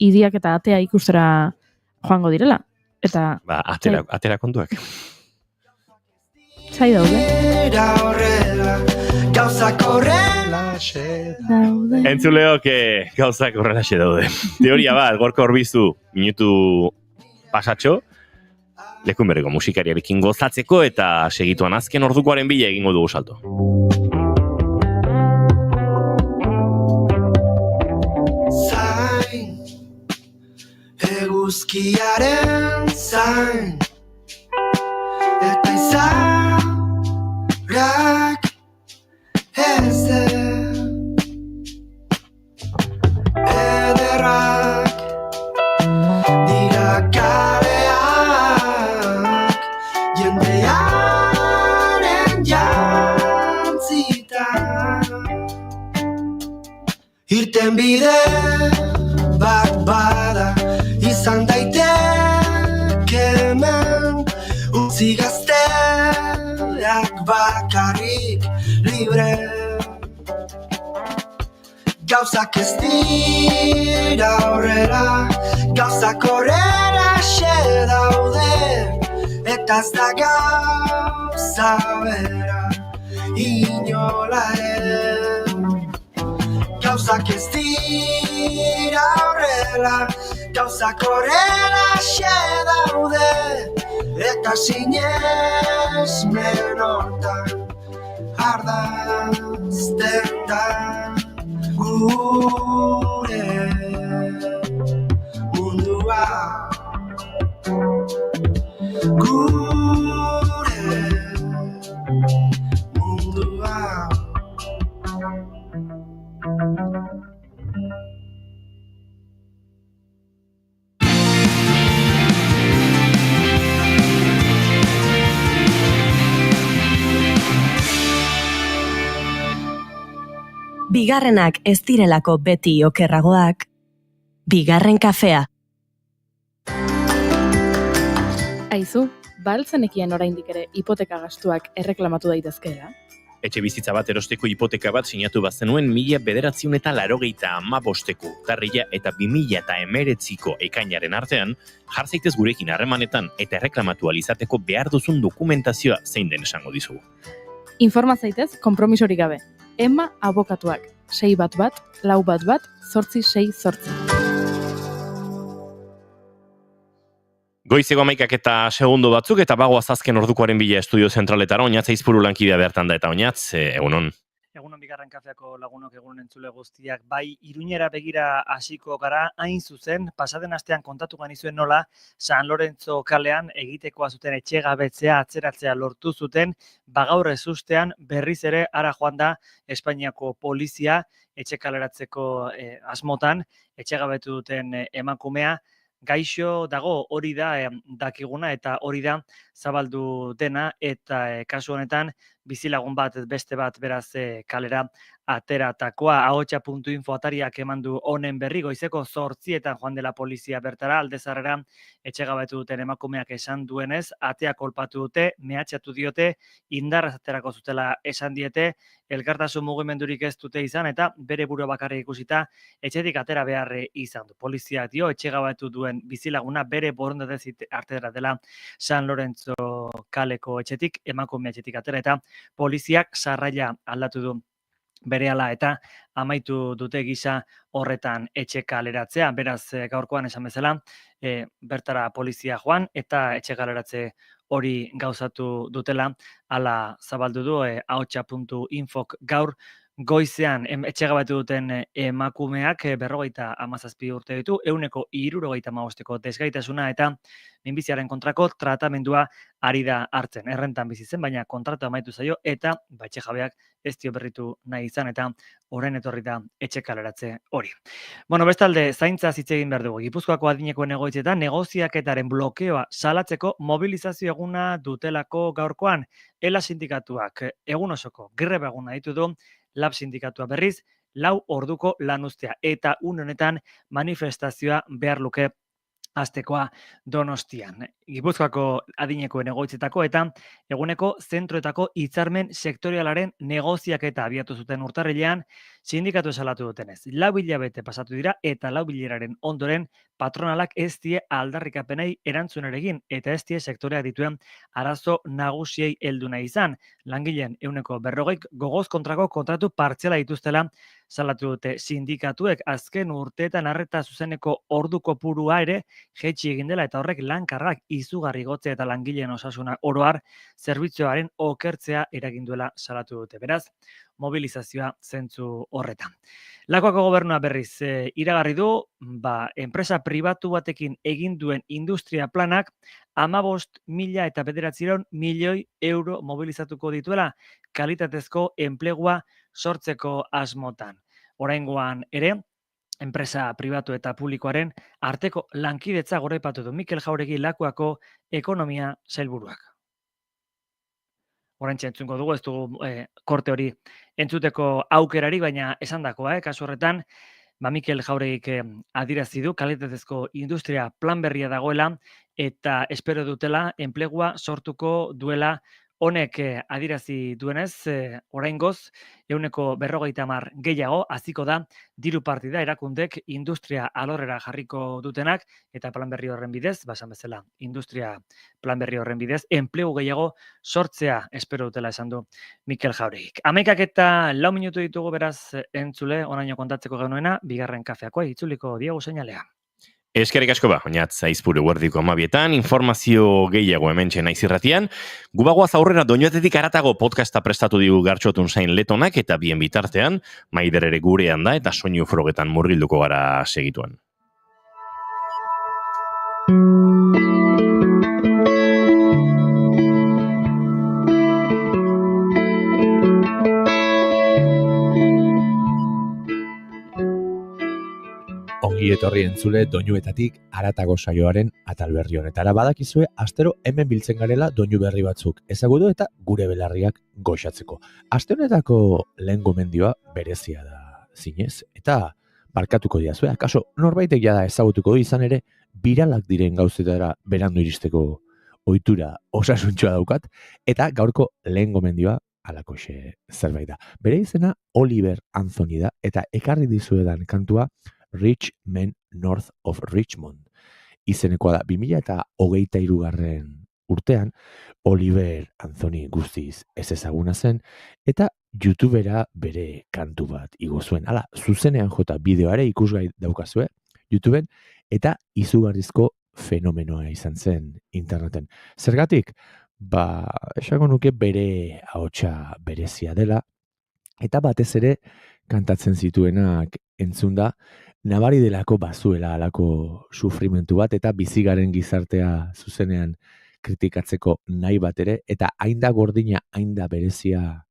idiak eta atea ikustera joango direla. Eta... atera kontuak. Zai daude. Entzuleok gauzak horrelaxe daude. Teoria bat, gorko horbizu, minutu pasatxo, lekun berriko musikariarekin gozatzeko eta segituan azken ordukoaren bila egingo dugu salto. Eguzkiaren zain eta izarrak ez ederrak dira kaleak jendearen jantzita irten bide bat bada izan daiteke Utzi gazteak bakarrik libre. Gauzak ez dira horrela, gauzak horrela xe daude, eta ez da gauza bera, inola ere. Gauzak ez dira horrela, gauzak horrela xe daude, eta sinesmen hortan ardazten da gure mundua. Gure mundua. Bigarrenak ez direlako beti okerragoak. Bigarren kafea. Aizu, baltzenekien oraindik ere hipoteka gastuak erreklamatu daitezkeela? Etxe bizitza bat erosteko hipoteka bat sinatu bazenuen 1985ko urtarrila eta 2019ko ekainaren artean, jar zaitez gurekin harremanetan eta erreklamatu alizateko behar duzun dokumentazioa zein den esango dizugu. Informa zaitez konpromisorik gabe. Emma abokatuak, 611-411-868. Goizeko 11 eta segundo batzuk eta bagoaz azken ordukoaren bila estudio zentraletara, Oñatz Aizpuru lankidea bertan da eta Oñatz, egunon. Egunon bigarren kafeako lagunok, egunon entzule guztiak. Bai, Iruñera begira hasiko gara, hain zuzen, pasaden astean kontatu ganizuen nola, San Lorenzo kalean egitekoa zuten etxegabetzea atzeratzea lortu zuten, bagaur ezustean berriz ere ara joan da Espainiako polizia etxe kaleratzeko asmotan, etxegabetu duten emakumea, gaixo dago, hori da dakiguna eta hori da zabaldu dena eta kasu honetan bizilagun bat beste bat beraz kalera ateratakoa. Ahotsa.info atariak eman du honen berri, goizeko 8:00 joan dela polizia bertara, aldezarrera etxegabetu duten emakumeak esan duenez, atea kolpatu dute, mehatxatu diote, indarraz aterako zutela esan diete, elkartasun mugimendurik ez dute izan eta bere burua bakarrik ikusita etxetik atera behar izan du. Poliziak dio etxegabetu duen bizilaguna bere borondatez artera dela San Lorenzo kaleko etxetik, emakume etxetik atera eta poliziak sarraila aldatu du berehala eta amaitu dute gisa horretan etxe kaleratzea. Beraz, gaurkoan esan bezala, bertara polizia joan eta etxe kaleratze hori gauzatu dutela, hala zabaldu du ahotsa.infok gaur goizean etxegabetu duten emakumeak 57 urte ditu, 165ko desgaitasuna eta minbiziaren kontrako tratamendua ari da hartzen. Errentan bizi zen, baina kontratu amaitu zaio eta etxe jabeak ez dio berritu nahi izan eta orain etorri da etxe kaleratze hori. Bueno, bestalde, zaintza hitz egin behar dugu. Gipuzkoako adinekoen egoitzetan negoziaketaren blokeoa salatzeko mobilizazio eguna dutelako gaurkoan. ELA sindikatuak egun osoko greba eguna ditu du, LAB sindikatua berriz 4 orduko lanuztea eta une honetan manifestazioa behar luke astekoa Donostian. Gipuzkoako adinekoen egoitzetako eta eguneko zentroetako hitzarmen sektorialaren negoziaketa abiatu zuten urtarrilean sindikatu salatu dutenez. 4 hilabete pasatu dira eta 4 bileraren ondoren patronalak ez die aldarrikapenei erantzuneregin eta ez die sektoreak dituen arazo nagusiei heldu nahi izan. Langileen 40% gogoz kontrako kontratu partziala dituztela salatu dute sindikatuek. Azken urteetan arreta zuzeneko ordu kopurua ere jaitsi egin dela eta horrek lan kargak izugarri igotzea eta langileen osasuna oro har zerbitzuaren okertzea eragin duela salatu dute. Beraz, mobilizazioa zentzu horretan. Lakuako gobernua berriz iragarri du, enpresa pribatu batekin egin duen industria planak 15.900 milioi euro mobilizatuko dituela kalitatezko enplegua sortzeko asmotan. Oraingoan ere, enpresa pribatu eta publikoaren arteko lankidetza goraipatu du Mikel Jauregi Lakuako ekonomia sailburuak. Oraintxe entzungo dugu, ez dugu korte hori entzuteko aukerari, baina esandakoa, kasu horretan, Mikel Jauregik adirazi du kalitatezko industria plan berria dagoela eta espero dutela enplegua sortuko duela. Honek adirazi duenez, oraingoz 50% gehiago hasiko da diru partida erakundek industria alorrera jarriko dutenak eta plan berri horren bidez, esan bezala, industria plan berri horren bidez, enplegu gehiago sortzea espero dutela esan du Mikel Jauregik. 11:04 minutu ditugu beraz entzule, oraino kontatzeko genuena, bigarren kafeakoa itzuliko diegu seinalea. Eskerrik asko oinatz Aizpuru guardiko 12etan, informazio gehiago hementxe naiz irratian. Gubagoaz aurrera doinuetetik haratago podcasta prestatu digu Gartxotun Sain Letonak eta bien bitartean, Maider ere gurean da eta soinu frogetan murgilduko gara segituan. Ongi etorri entzule doinuetatik haratago saioaren atal berri honetara. Badakizue astero hemen biltzen garela doinu berri batzuk ezagutu eta gure belarriak goxatzeko. Aste honetako lehen gomendioa berezia da zinez eta barkatuko diazue, akaso norbaitek jada ezagutuko izan ere biralak diren gauzetara berandu iristeko ohitura osasuntxoa daukat eta gaurko lehen gomendioa halakoxe zerbait da. Bere izena Oliver Anthony da eta ekarri dizuedan kantua Rich Men North of Richmond. Izenekoa da 2023 urtean Oliver Anthony guztiz ez ezaguna zen eta YouTubera bere kantu bat igo zuen. Hala, zuzenean jota bideoare ikusgai daukazue YouTubeen eta izugarrizko fenomenoa izan zen interneten. Zergatik? Esango nuke bere ahotsa berezia dela eta batez ere kantatzen zituenak entzunda nabari delako bazuela alako sufrimentu bat eta bizigaren gizartea zuzenean kritikatzeko nahi bat ere eta hainda gordina, hainda berezia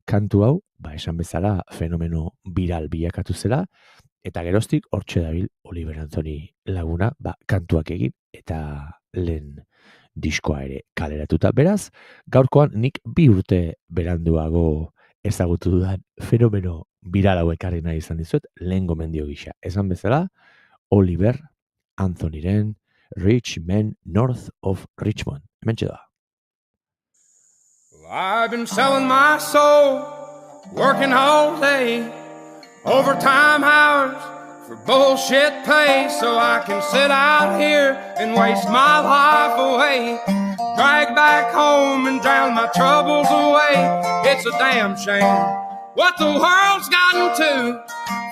kantu hau, esan bezala fenomeno viral bilakatu zela eta geroztik hortxe dabil Oliver Anthony laguna kantuak egin eta lehen diskoa ere kaleratuta. Beraz, gaurkoan nik 2 urte beranduago ezagutu dudan fenomeno viral hau ekarri nahi izan dizuet, lehen gomendio gisa. Esan bezala, Oliver Anthonyren Rich Men North of Richmond. Hementxe da. I've been selling my soul, working all day, overtime hours for bullshit pay, so I can sit out here and waste my life away, drag back home and drown my troubles away. It's a damn shame what the world's gotten to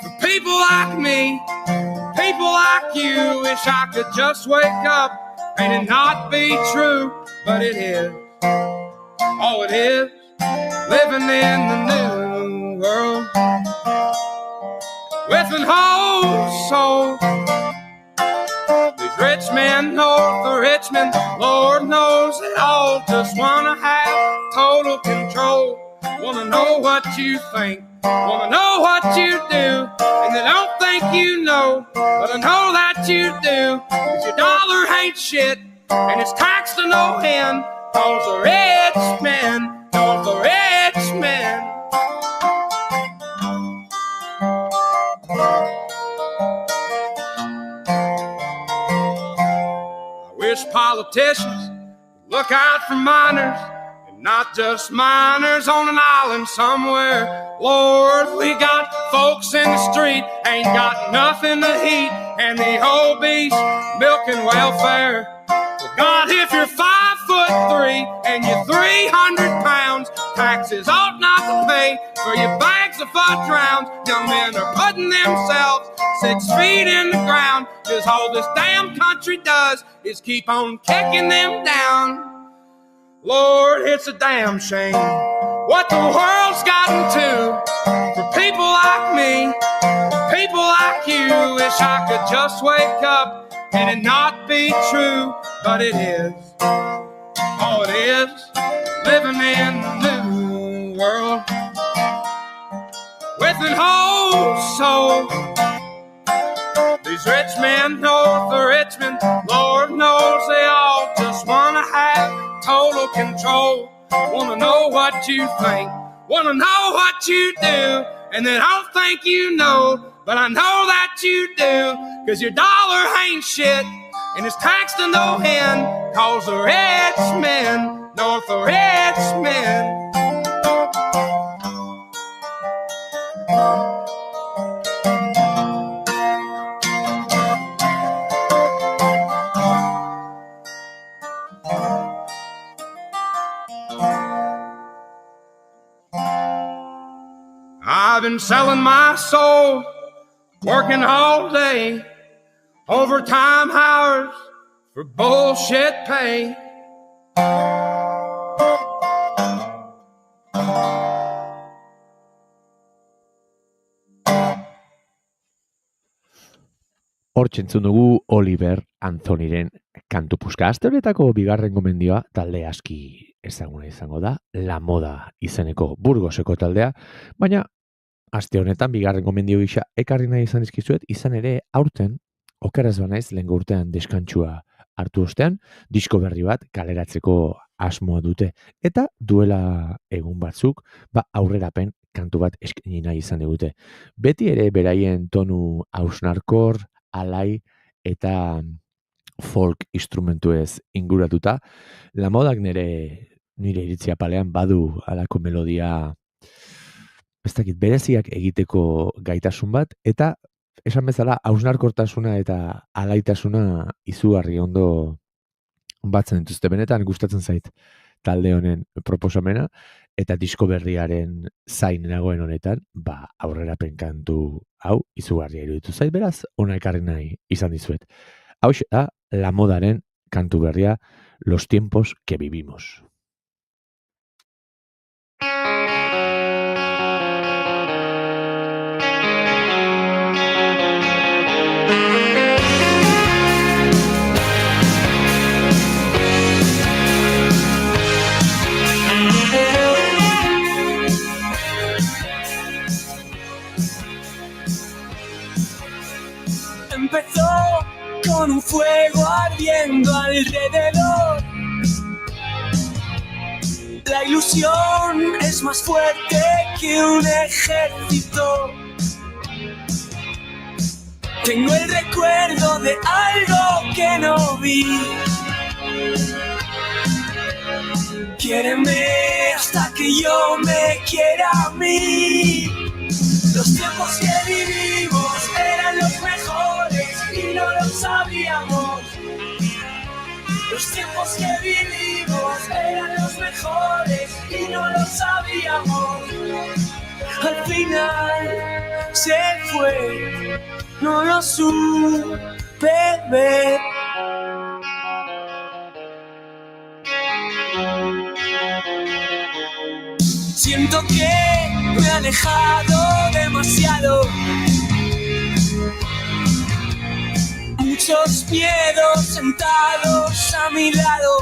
for people like me, people like you. Wish I could just wake up and it not be true, but it is. Oh, it is living in the new world with an whole soul. These rich men north of Richmond, Lord knows they all just wanna have total control. Wanna know what you think, wanna know what you do, and they don't think you know, but I know that you do. 'Cause your dollar ain't shit, and it's taxed to no end. Cause the rich men, cause the rich men. I wish politicians would look out for miners, and not just miners on an island somewhere. Lord, we got folks in the street, ain't got nothing to eat, and the obese milking welfare. God, if you're 5'3" and you're 300 pounds, taxes ought not to pay for your bags of fudge rounds. Young men are putting themselves 6 feet in the ground, 'cause all this damn country does is keep on kicking them down. Lord, it's a damn shame what the world's gotten to for people like me, people like you. Wish I could just wake up and it not be true, but it is. Oh, it is living in the new world with an whole soul. These rich men north of Richmond, Lord knows they all just wanna have total control. Wanna know what you think, wanna know what you do, and they don't think you know, but I know that you do, 'cause your dollar ain't shit, and it's taxed to no end, 'cause the rich men, North the rich men. I've been selling my soul, working all day, overtime hours for bullshit pay. Hortxe entzun dugu Oliver Anthonyren kantu puska. Aste honetako bigarren gomendioa talde aski ezaguna izango da, La Moda izeneko Burgoseko taldea, baina aste honetan bigarren gomendio gisa ekarri nahi izan dizkizuet, izan ere aurten okeraz banaiz lehengo urtean deskantsua hartu ostean, disko berri bat kaleratzeko asmoa dute, eta duela egun batzuk, aurrerapen kantu bat eskaini nahi izan digute. Beti ere beraien tonu hausnarkor, alai eta folk instrumentuez inguratuta, La Modak nire iritzia palean badu alako melodia ez dakit bereziak egiteko gaitasun bat, eta esan bezala hausnarkortasuna eta alaitasuna izugarri ondo batzen dituzte. Benetan gustatzen zait talde honen proposamena, eta disko berriaren zain nagoen honetan, aurrerapen kantu hau izugarria iruditu zait, beraz, ona ekarri nahi izan dizuet. Hau da, La Modaren kantu berria, Los tiempos que vivimos. Empezó con un fuego ardiendo alrededor. La ilusión es más fuerte que un ejército. Tengo el recuerdo de algo que no vi. Quiéreme hasta que yo me quiera a mí. Los tiempos que vivimos eran los mejores y no lo sabíamos. Los tiempos que vivimos eran los mejores y no lo sabíamos. Al final se fue, no lo supe ver. Siento que me he alejado demasiado. Muchos miedos sentados a mi lado.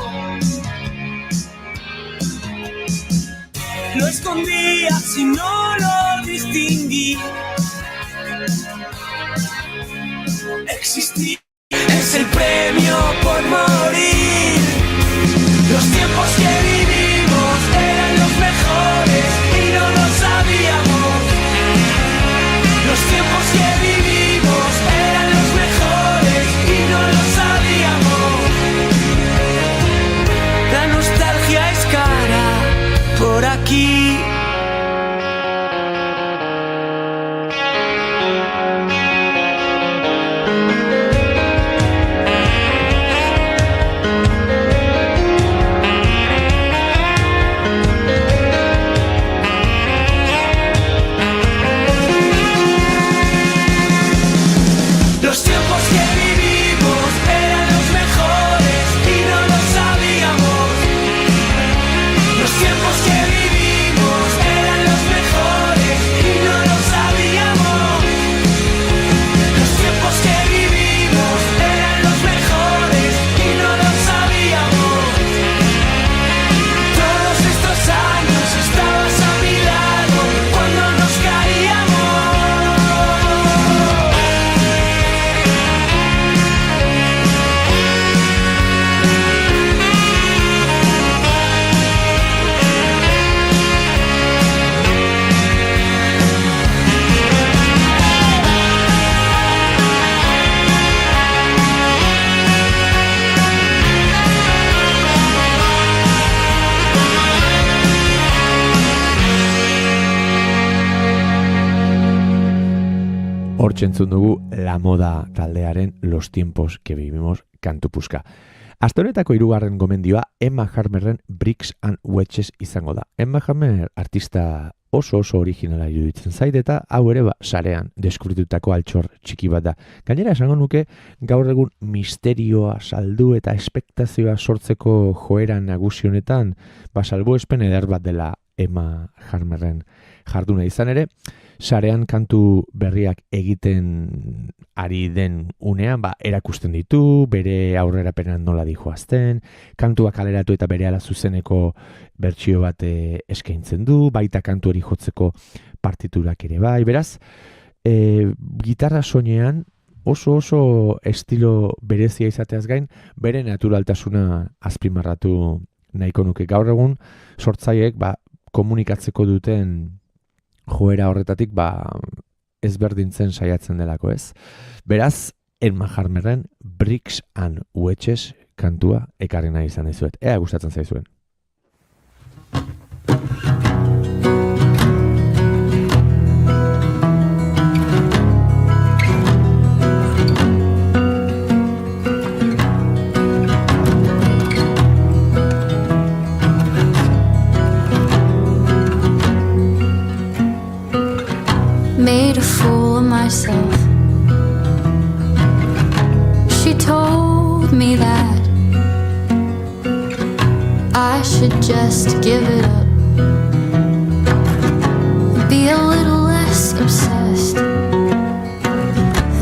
Lo escondía si no lo distinguí. Existir es el premio por morir. Los tiempos que vivimos eran los mejores y no lo sabíamos. Los tiempos que vivimos eran los mejores y no lo sabíamos. La nostalgia es cara por aquí. Hortxe entzun dugu La Moda taldearen Los tiempos que vivimos kantu puska. Aste honetako hirugarren gomendioa Emma Harmerren Bricks and Wedges izango da. Emma Harmer artista oso originala iruditzen zait eta hau ere sarean deskubritutako altxor txiki bat da. Gainera esango nuke gaur egun misterioa saldu eta espektazioa sortzeko joera nagusi honetan salbuespen eder bat dela Emma Harmerren jarduna izan ere, sarean kantu berriak egiten ari den unean, erakusten ditu, bere aurrerapenan nola dijoazten, kantuak kaleratu eta berehala zuzeneko bertsio bat eskaintzen du, baita kantu hori jotzeko partiturak ere bai, beraz, gitarra soinean oso estilo berezia izateaz gain, bere naturaltasuna azpimarratu nahiko nuke. Gaur egun sortzaileek komunikatzeko duten joera horretatik ezberdintzen saiatzen delako, ez? Beraz, Emma Harmerren Bricks and Wedges kantua ekarri nahi izan dizuet. Ea gustatzen zaizuen. Made a fool of myself. She told me that I should just give it up, be a little less obsessed.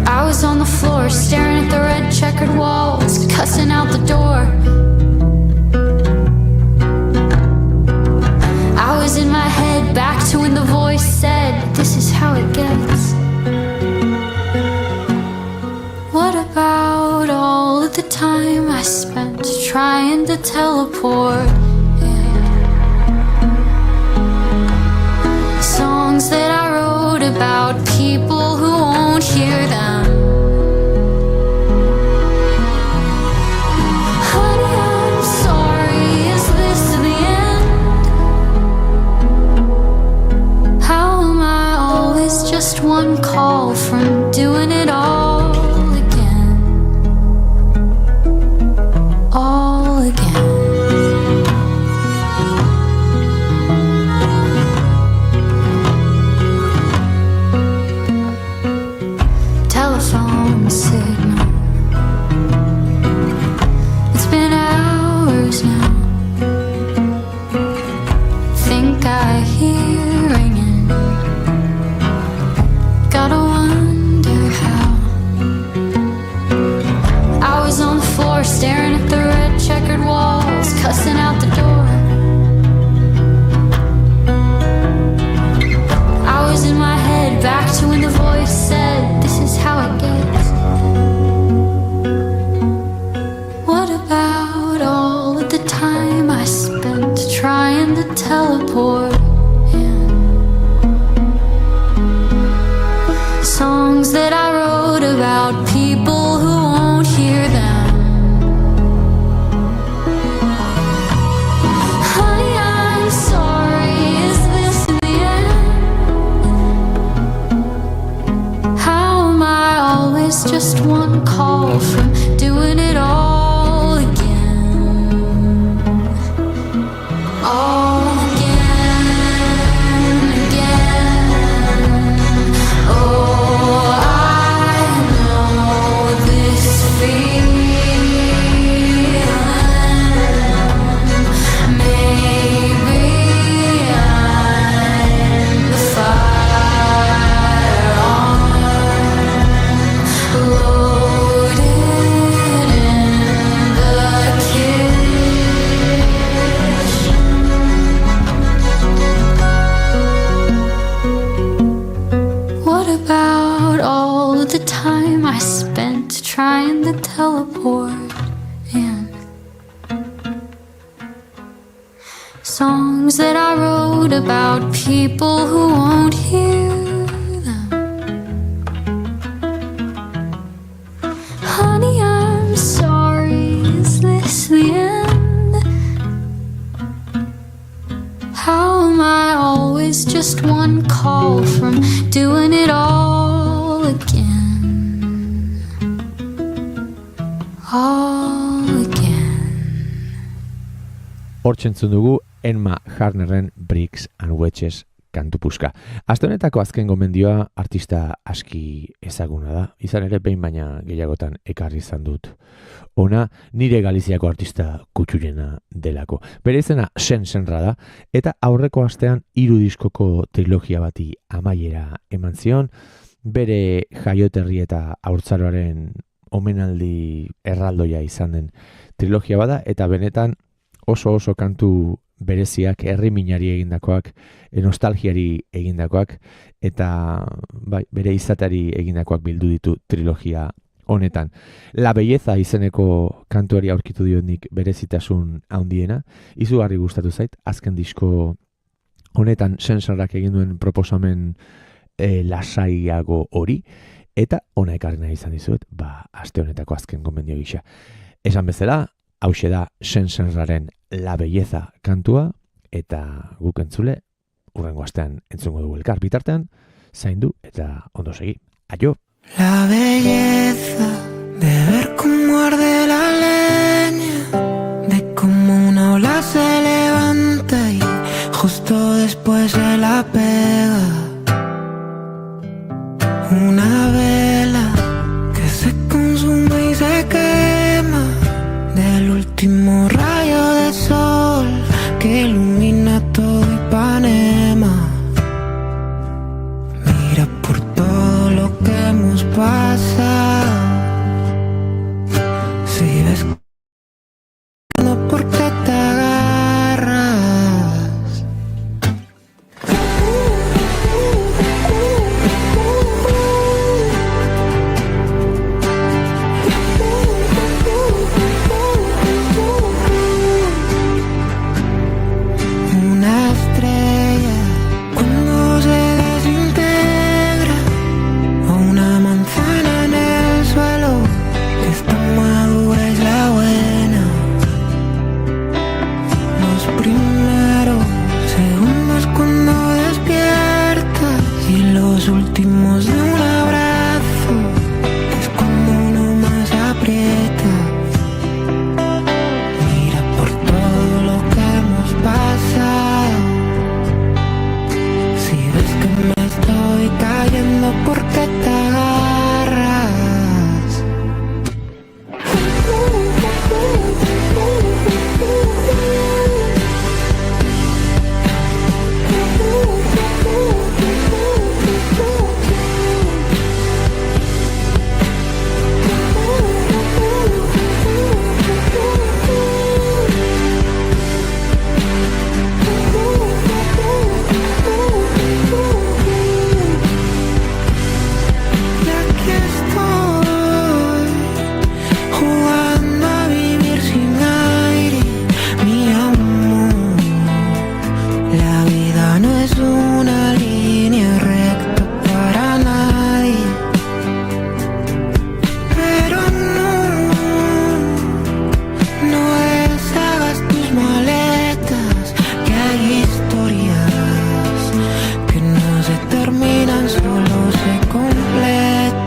I was on the floor staring at the red checkered walls, cussing out the door. I was in my head back to when the voice said, this is how it gets. What about all of the time I spent trying to teleport? Songs that I wrote about people who won't hear them. Honey, I'm sorry, is this the end? How am I always just one call from doing it all again? All again. Telephone signal. It's been hours now. Think I hear ringing. Gotta wonder how. I was on the floor staring at the red checkered walls, cussing out the door. I was in my head back to when the voice said, this is how it gets. What about all of the time I spent trying to teleport in? Songs that I wrote about people who won't hear them. Honey, I'm sorry, is this the end? How am I always just one call from doing it all again? All again, again. Oh, I know this feeling. Maybe I'm the firearm loaded in the kitchen. What about all of the time I spent trying to teleport in? Songs that I wrote about people who won't hear them. Honey, I'm sorry, is this the end? How am I always just one call from doing it all again? all again. Hortzentzun dugu Emma Harnerren Bricks and Wedges kantu puska. Aste honetako azken gomendioa artista aski ezaguna da. Izan ere behin baina gehiagotan ekarri izan dut. Ona nire Galiziako artista kutxurena delako. Bere izena Senra da, eta aurreko astean 3 diskoko trilogia bati amaiera eman zion, bere jaioterri eta haurtzaroaren omenaldi erraldoia izan den trilogia bada, eta benetan oso kantu bereziak, herriminari egindakoak, nostalgiari egindakoak, eta bere izatari egindakoak bildu ditu trilogia honetan. La Belleza izeneko kantuari aurkitu dionik berezitasun handiena, izugarri gustatu zait, azken disko honetan Sensarak egin duen proposamen lasaiago hori, eta ona ekarri nahi izan dizuet, aste honetako azken gomendio gisa. Esan bezala, hauxe da Sensararen La Belleza kantua, eta guk entzule, urrengo astean entzungo dugu elkar bitartean, zaindu eta ondo segi. Aio! La belleza de ver cómo arde la leña, de cómo una ola se levanta y justo después se la pega. Una vela que se consume y se quema del último rayo de sol que ilumina todo Ipanema. Mira por todo lo que hemos pasado. Si ves no, ¿por qué te agarras? Una estrella cuando se desintegra, o una manzana en el suelo que está madura es la buena. Los primeros segundos cuando despiertas y los últimos de un abrazo es cuando uno más aprieta. Mira por todo lo que hemos pasado. Si ves que me estoy cayendo, ¿por qué te agarras? Y aquí estoy, jugando a vivir sin aire, mi amor. La vida no es una línea recta para nadie, pero no deshagas tus maletas, que hay historias que no se terminan, solo se completan.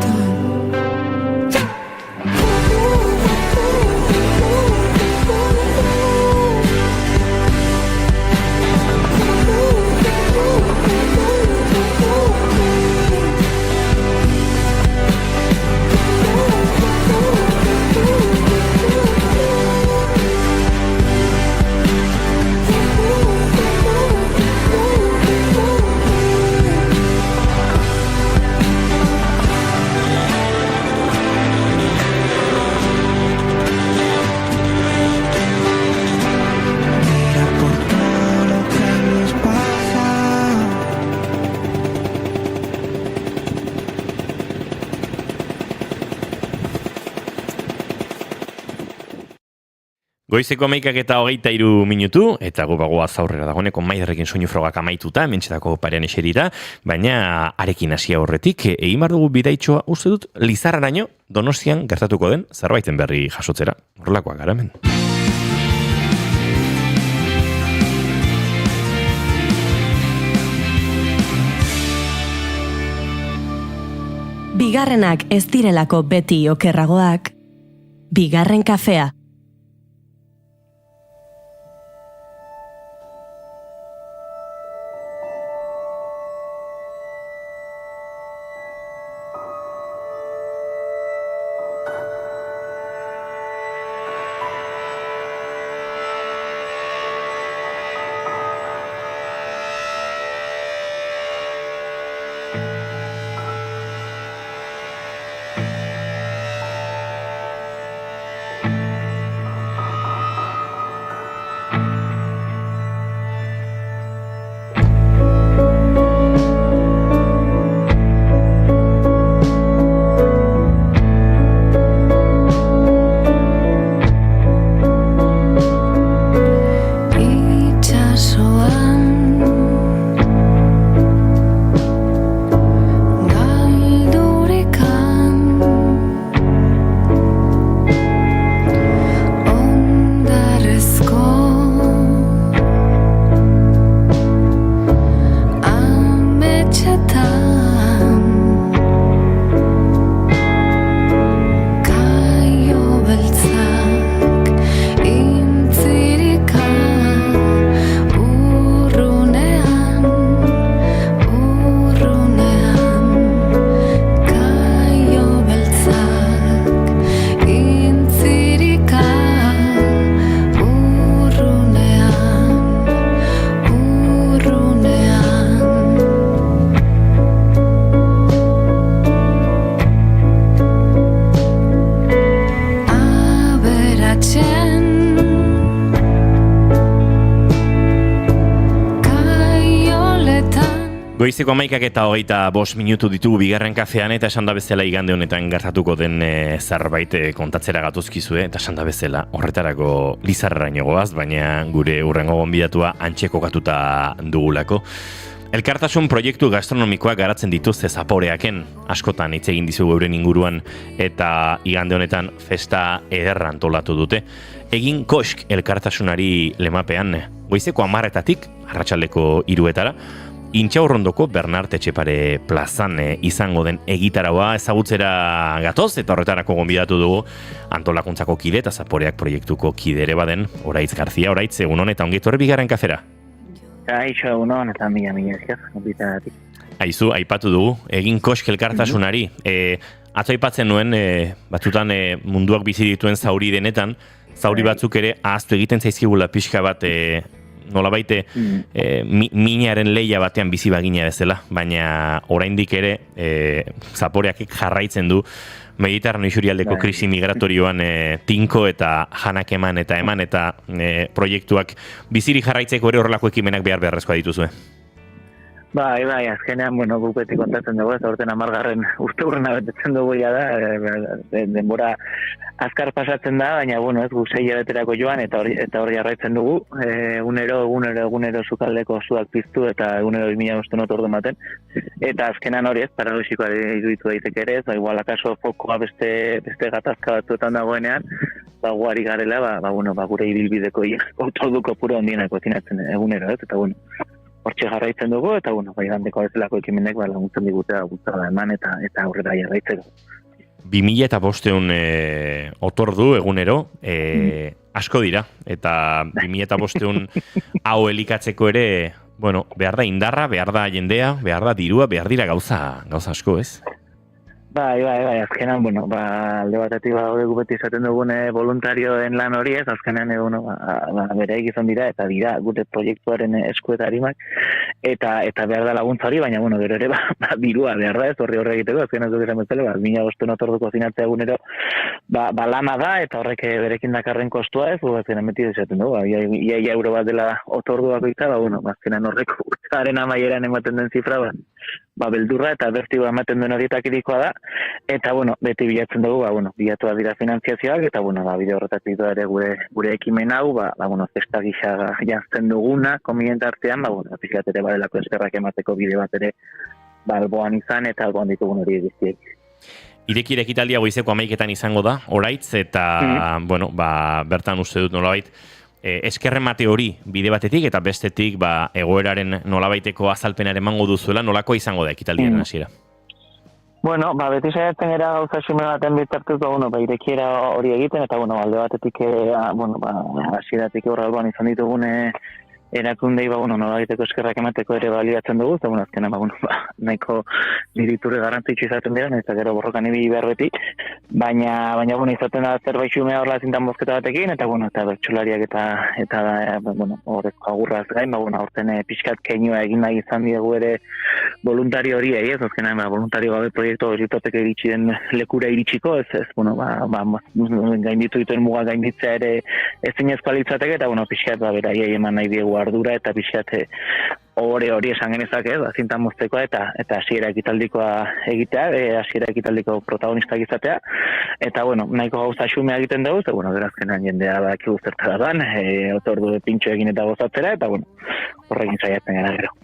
Mira por todo lo que hemos pasado. Goizeko 11:23 minutu, eta gobagoaz aurrera dagoeneko Maiderrekin soinu frogak amaituta, hementxetako parean eserita, baina arekin hasia horretik, egin behar dugu bidaitxoa, uste dut, Lizarraraino Donostian gertatuko den zerbaiten berri jasotzera. Horrelakoak gara hemen. Bigarrenak ez direlako beti okerragoak, Bigarren kafea. Goizeko 11:25 minutu ditugu bigarren kafean eta esan da bezala igande honetan gertatuko den zerbait kontatzera gatozkizue eta esan da bezala horretarako Lizarraino goaz, baina gure hurrengo gonbidatua antxe kokatuta dugulako. Elkartasun proiektu gastronomikoak garatzen dituzte zaporeaken, askotan hitz egin dizugu euren inguruan eta igande honetan festa ederra antolatu dute. Egin kosk elkartasunari lemapean, goizeko 10:00 arratsaldeko 3:00 Intxaurrondoko Bernart Etxepare plazan izango den egitaraua ezagutzera gatoz eta horretarako gonbidatu dugu antolakuntzako kide eta zaporeak proiektuko kide ere baden Oraitz Garzia. Oraitz, egunon eta ongi etorri bigarren kafera. Kaixo, egunon eta mila esker, gonbidatatik. Aizu, aipatu dugu, egin kosk elkartasunari. Atzo aipatzen nuen, batzutan munduak bizi dituen zauri denetan, zauri batzuk ere ahaztu egiten zaizkigula pixka bat nolabait minaren leia batean bizi bagina bezala, baina oraindik ere zaporeak jarraitzen du Mediterraneo isurialdeko krisi migratorioan tinko eta janak eman eta proiektuak biziri jarraitzeko ere horrelako ekimenak beharrezkoa dituzue. Bai, azkenean, guk beti kontatzen dugu, ez aurten 10. urteurrena betetzen dugu da, denbora azkar pasatzen da, baina, ez gu 6 hilabeterako joan, eta hori jarraitzen dugu, egunero sukaldeko zuak piztu, eta egunero 2000 ordu ematen, eta azkenan hori ez, paralogikoa iruditu daiteke ere, ez, igual akaso fokoa beste gatazka batzuetan dagoenean, guari garela, gure ibilbideko orduko puro ondienako zinatzen egunero, ez, eta hortxe jarraitzen dugu, eta igandeko bezalako ekimenek laguntzen digute bultzada eman eta aurrera jarraitzeko. 2500 otordu egunero, asko dira, eta 2500 hau elikatzeko ere, behar da indarra, behar da jendea, behar da dirua, behar dira gauza asko, ez? Bai, azkenan, alde batetik gu beti izaten dugune voluntarioen lan hori ez, azkenan, bereik izan dira, eta dira gure proiektuaren eskuetarimak, eta behar da laguntza hori, baina, gero ere, dirua behar da ez, horri egiteko, azkenan duk izan betzele, 1500 otorduko zinatzea egunero, lana da, eta horrek berekin dakarren kostua ez, azkenan beti izaten dugu, ia euro bat dela otorduako izan, azkenan horrek urtearen amaieran ematen den zifra, beldurra eta bertigo ematen duen horietak irikoa da, eta, beti bilatzen dugu, bilatu dira finanziazioak, eta, bide horretatik da ere gure ekimen hau, festa gisa jantzen duguna, komien artean, pixkat ere badelako eskerrak emateko bide bat ere, alboan izan, eta alboan ditugun hori egiztiek. Irekire ekitaldia goizeko 11:00 izango da, Oraitz, eta, bertan uste dut nolabait, eskerremate hori bide batetik eta bestetik egoeraren nolabaiteko azalpenaren emango duzuela, nolako izango da ekitaldiaren hasiera? Bueno, beti saiatzen gara gauza xume baten bitartuz, irekiera hori egiten, eta, alde batetik, hasieratik horra alboan izan ditugune erakundei, nola egiteko eskerrak emateko ere baliatzen dugu, eta, azkenan, nahiko diriturre garrantzitsu izaten dira, eta gero borrokan ibili behar beti, baina, izaten da zerbait xumea horla zintan bozketa batekin, eta, eta bertsolariak eta horrezko agurraz gain, horten pixkat keinua egin nahi izan diegu ere voluntario hori, ez, azkenan, voluntario gabe proiektu horietatek iritsi den lekura iritsiko, gainditu dituen muga gainditzea ere ezinezkoa litzateke, eta, pixkat, beraiei eman nahi diegu ardura, eta pixkat hori esan genezake, zintan moztekoa, eta hasiera ekitaldikoa egitea, hasiera ekitaldiko protagonistak izatea, eta, nahiko gauza xumea egiten dugu, eta, gerazkenan jendea badakigu zertara dan, otordu pintxo egin eta gozatzera, eta, horrekin saiatzen gara gero.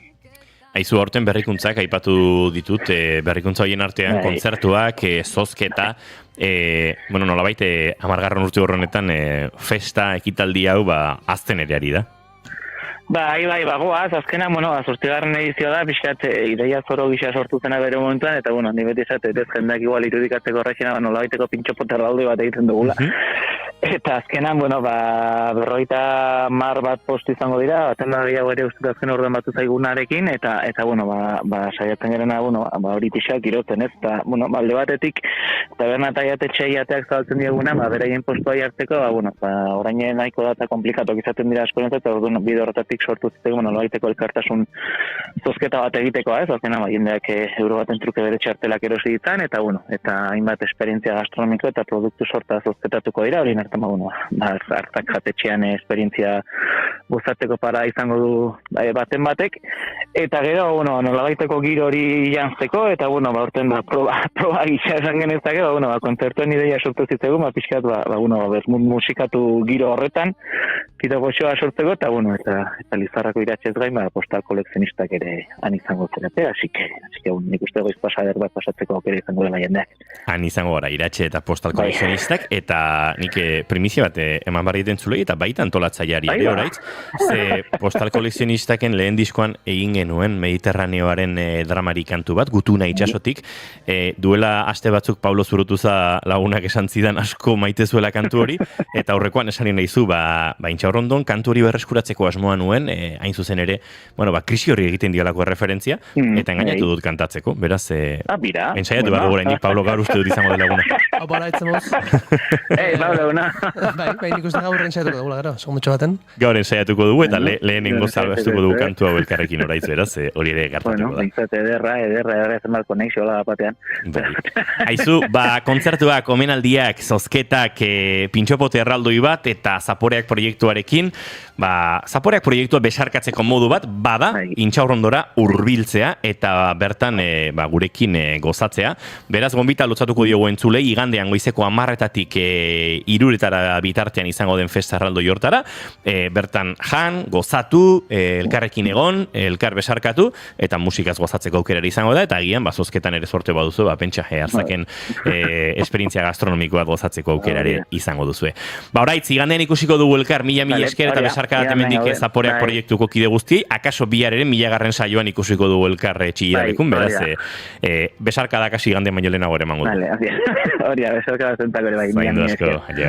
Aizu horten berrikuntzak aipatu ditut, berrikuntza horien artean kontzertuak, zozketa, nolabait, 10. urte horrenetan festa ekitaldi hau azten ere ari da. Bai, goaz, azkenan, 8. edizioa da, pixkat, ideia zoro gisa sortu zena bere momentuan, eta, ni beti esate, ez jendak igual irudikatzeko horrekin, nolabaiteko pintxo poterralde bat egiten dugula. Eta azkenan, 50 bat postu izango dira, baten da gehiago ere uste azken orduan batu zaigunarekin, eta saiatzen gerena, hori pixak girotzen, ez? Eta, alde batetik, taberna eta jatetxeak zabaltzen diaguna, beraien postua jartzeko, orain nahiko data komplikatuak izaten dira askorentzat, eta orduan bide horretatik sortu ziteko, nolabaiteko elkartasun zozketa bat egitekoa, ez? Azkenan, jendeak euro baten truke bere txartelak erosi ditan, eta hainbat esperientzia gastronomiko eta produktu sorta zozketatuko dira, hori nartan, hartak jatetxean esperientzia gozatzeko para izango du baten batek, eta gero, nolabaiteko giro hori jantzeko, eta, horten proba gisa esan genezake, kontzertuen ideia sortu zitzegu, pixkat, musikatu giro horretan, kito goxoa sortzeko, eta Lizarrako iratxez gain, postal kolekzionistak ere han izango zerate, así que nik uste goiz pasader bat pasatzeko aukera izango dela jendeak. Han izango gara, iratxe eta postal kolekzionistak, eta nik primizia bat eman barri dentzulei, eta baita antolatzaileari ere oraitz, ze postal kolekzionistaken lehen diskoan egin genuen Mediterraneoaren dramari kantu bat, Gutuna itxasotik, duela aste batzuk Paulo Zurutuza lagunak esan zidan asko maite zuela kantu hori, eta aurrekoan esan nahizu, Intxaurrondon kantu hori berreskuratzeko asmoa nuen, hain zuzen ere, krisi hori egiten diolako referentzia, eta engainatu dut kantatzeko, beraz, ensaiatu bat gogorainik, Paulo gaur uste dut izango dela guna. Hau bala itzemuz. Paulo, una. Nik uste gaur ensaiatuko dugu, gero, segundotxo baten. Gaur ensaiatuko dugu, eta lehenengo salbestuko dugu kantu hau elkarrekin oraitz, beraz, hori ere gartatuko da. Ederra, zenbat konexio da batean. Aizu, kontzertuak, omenaldiak, zozketak, pintxopote erraldoi bat, eta zaporeak proiektuarekin, zaporeak proiektua besarkatzeko modu bat, bada, Intxaurrondora hurbiltzea eta bertan gurekin gozatzea. Beraz, gonbita lotzatuko diogu entzulei, igandean goizeko 10:00-tatik 3:00 bitartean izango den festa erraldoi hortara, bertan jan, gozatu, elkarrekin egon, elkar besarkatu, eta musikaz gozatzeko aukerari izango da, eta agian, zozketan ere sorte baduzu, pentsa, hartzaken esperientzia gastronomikoa gozatzeko aukerari izango duzue. Oraitz, igandean ikusiko dugu elkar, mila esker eta besarkadat hemendik zaporeak proiektuko kide guzti, akaso bihar ere 1000. saioan ikusiko dugu elkar txilidabekun, beraz, besarkadak hasi igandean baino lehenago ere emango du. Hori, besarkadak zentako ere bai. Zaindu asko, adio.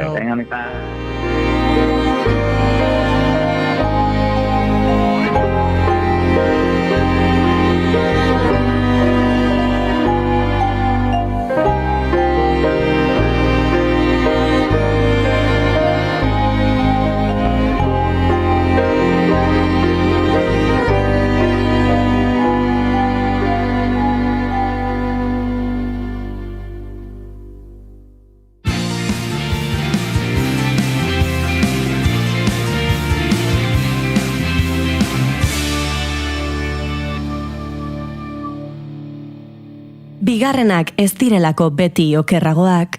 Bigarrenak ez direlako beti okerragoak,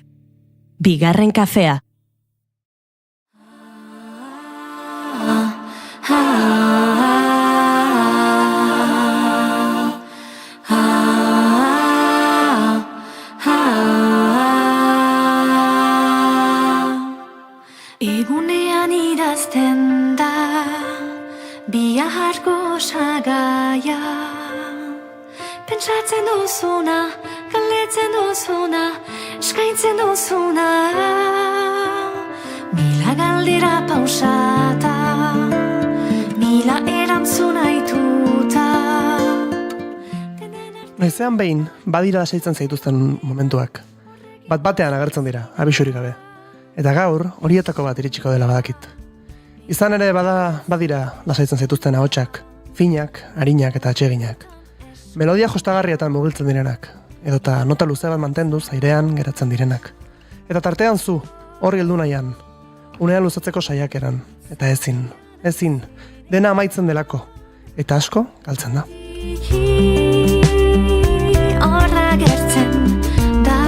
bigarren kafea. Egunean idazten da, biharko sagaia. Pentsatzen duzuna, galdera eskaintzen duzuna, eskaintzen duzuna. Mila galdera pausata, mila erantzuna ituta. Noizean behin, badira lasaitzen zaituzten momentuak. Bat-batean agertzen dira, abisurik gabe. Eta gaur, horietako bat iritsiko dela badakit. Izan ere badira lasaitzen zaituzten ahotsak, finak, arinak eta atseginak. Melodia jostagarrietan mugiltzen direnak, edota nota luze bat mantenduz airean geratzen direnak. Eta tartean zu, horri heldu nahian, unean luzatzeko saiakeran, eta ezin, dena amaitzen delako, eta asko galtzen da. Horra gertzen da,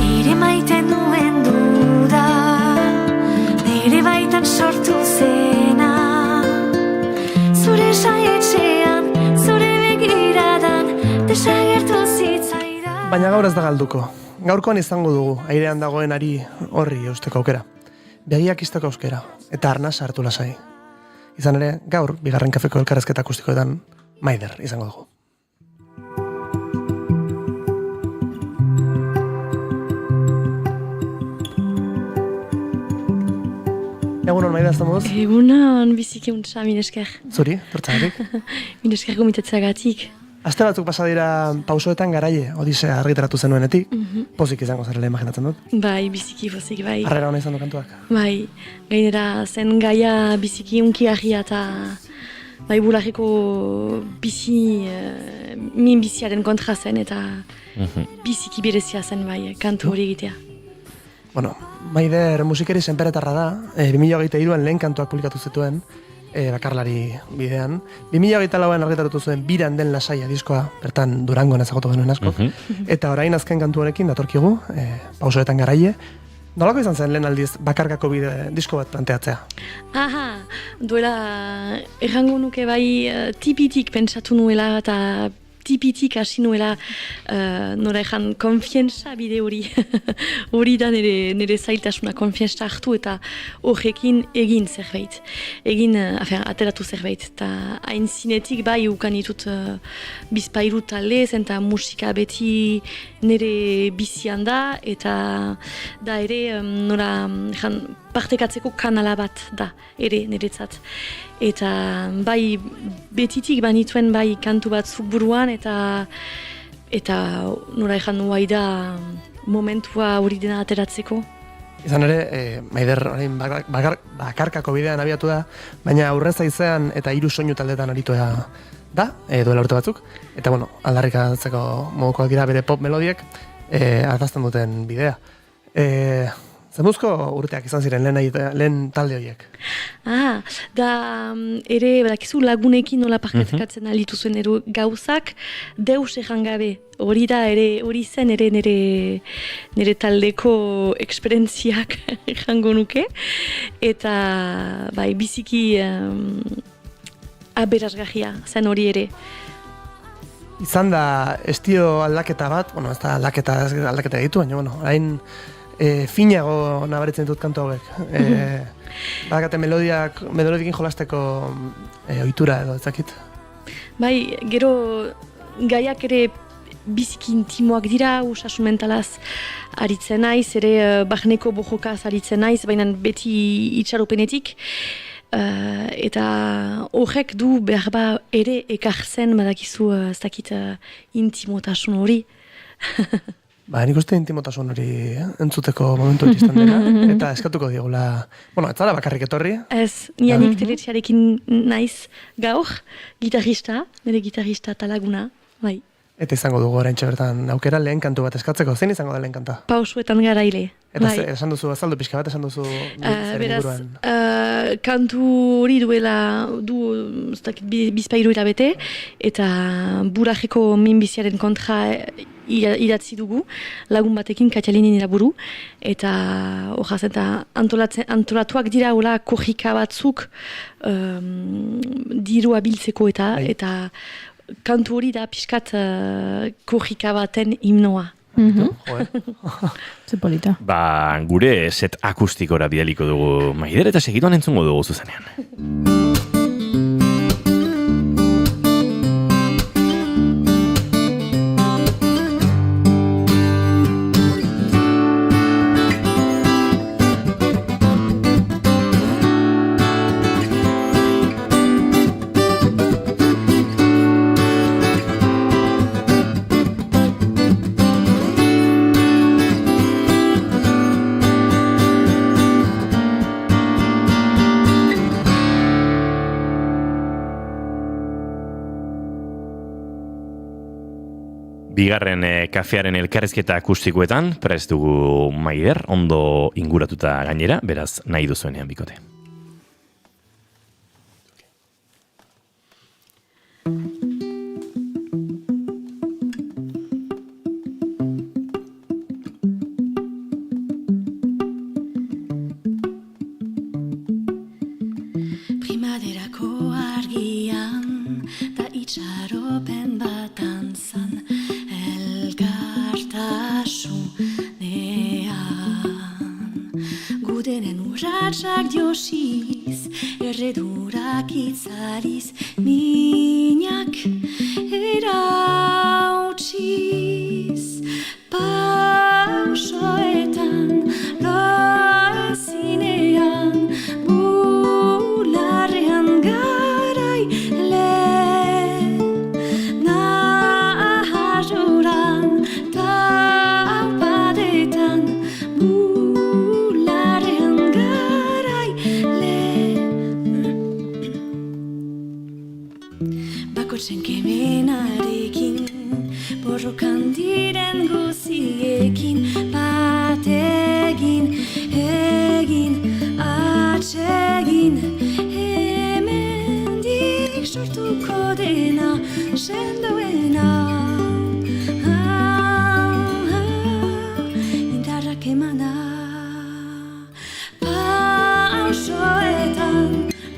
ere maiten nuen duda, nere baitan sortu zena, zure saietxean, zure begiradan, desagertu zitzaidan. Baina gaur ez da galduko. Gaurkoan izango dugu, airean dagoen ari horri eusteko aukera. Begiak izteko euskera, eta arnasa hartu lasai. Izan ere, gaur, bigarren kafeko elkarrezketa akustikoetan, Maider izango dugu. Egunon, Maider, estamos? Egunon, biziki untsa, minesker. Zuri, tortzagatik? Minesker gomitetzeagatik. Aste batzuk pasa dira pausoetan garaie, Odisea argitaratu zenuenetik. Pozik izango zerrela imaginatzen dut. Bai, biziki pozik, bai. Harrera hona izan du kantuak. Bai, gainera zen gaia biziki unkiarria eta bai bularreko min biziaren kontra zen eta biziki berezia zen bai, kantu hori egitea. Bueno, Maider musikeri senperetarra da, 2023an lehen kantuak publikatu zituen, bakarlari bidean. 2024an argitaratu zuen Biran den lasaia diskoa, bertan Durangon ezagutu genuen askok. Eta orain azken kantu honekin datorkigu, pausoetan garaie. Nolako izan zen lehen aldiz bakarkako disko bat planteatzea? Aha, duela errango nuke bai tipitik pentsatu nuela eta tipitik hasi nuela nora ezan konfientza bide hori. Hori da nire zailtasuna konfientza hartu eta horrekin egin zerbait. Ateratu zerbait. Eta hain zinetik bai ukan ditut bizpairu talde zen eta musika beti nire bizian da eta da ere nora partekatzeko kanala bat da ere niretzat. Eta bai betitik banituen bai kantu batzuk buruan eta nora ezan nuai da momentua hori dena ateratzeko. Izan ere, Maider orain bakarkako bidean abiatu da, baina aurrez aizean eta 3 soinu taldetan aritua da, duela urte batzuk. Eta bueno, aldarrikatzeko modukoak dira bere pop melodiek artazten duten bidea. Zemuzko urteak izan ziren lehen talde horiek? Da ere badakizu lagunekin nola partekatzen alitu zuen gauzak deus ejan gabe. Hori da ere, hori zen ere nire taldeko esperientziak ejango nuke. Eta bai biziki aberasgarria zen hori ere. Izan da estilo aldaketa bat, bueno, ez da aldaketa ditu, baina bueno, hain finago nabaritzen dut kantu hauek. Badakate melodiekin jolasteko ohitura edo ezakit. Bai, gero gaiak ere biziki intimoak dira, osasun mentalaz aritzen naiz, ere barneko bojokaz aritzen naiz, baina beti itxaropenetik. Eta horrek du behar ere ekartzen badakizu ez dakit intimotasun hori. Nik uste intimotasun hori entzuteko momentu iristen dena, eta eskatuko diogula, ez zara bakarrik etorri? Ez, nianik teletxearekin naiz gaur, gitarrista, nire gitarrista eta laguna, bai. Eta izango dugu oraintxe bertan aukera lehen kantu bat eskatzeko, zein izango da lehen kanta? Pausuetan garaile. Eta esan duzu, azaldu pixka bat, esan duzu zer inguruan? Kantu hori bizpairu irabete, eta burajeko minbiziaren kontra idatzi dugu, lagun batekin, Katalinin iraburu, eta horaz, eta antolatuak dira hola korrika batzuk dirua biltzeko eta kantu hori da pixkat korrika baten himnoa. Zepolita. Gure set akustikora bidaliko dugu Maider eta segituan entzungo dugu zuzenean. Bigarren kafearen elkarrizketa akustikoetan, prest dugu Maider, ondo inguratuta gainera, beraz nahi duzuenean bikote. Primaderako argian da itxaropen bat antzan elkartasunean gudenen urratsak diosiz erredurak itzariz minak erautsiz pausoetan loezinean bularrean garai lehen naharuran taupadetan bularrean garai lehen bakotzen kemenarekin borrokan diren guziekin bategin egin atsegin hemendik sortuko dena sendoena indarrak emana pausoetan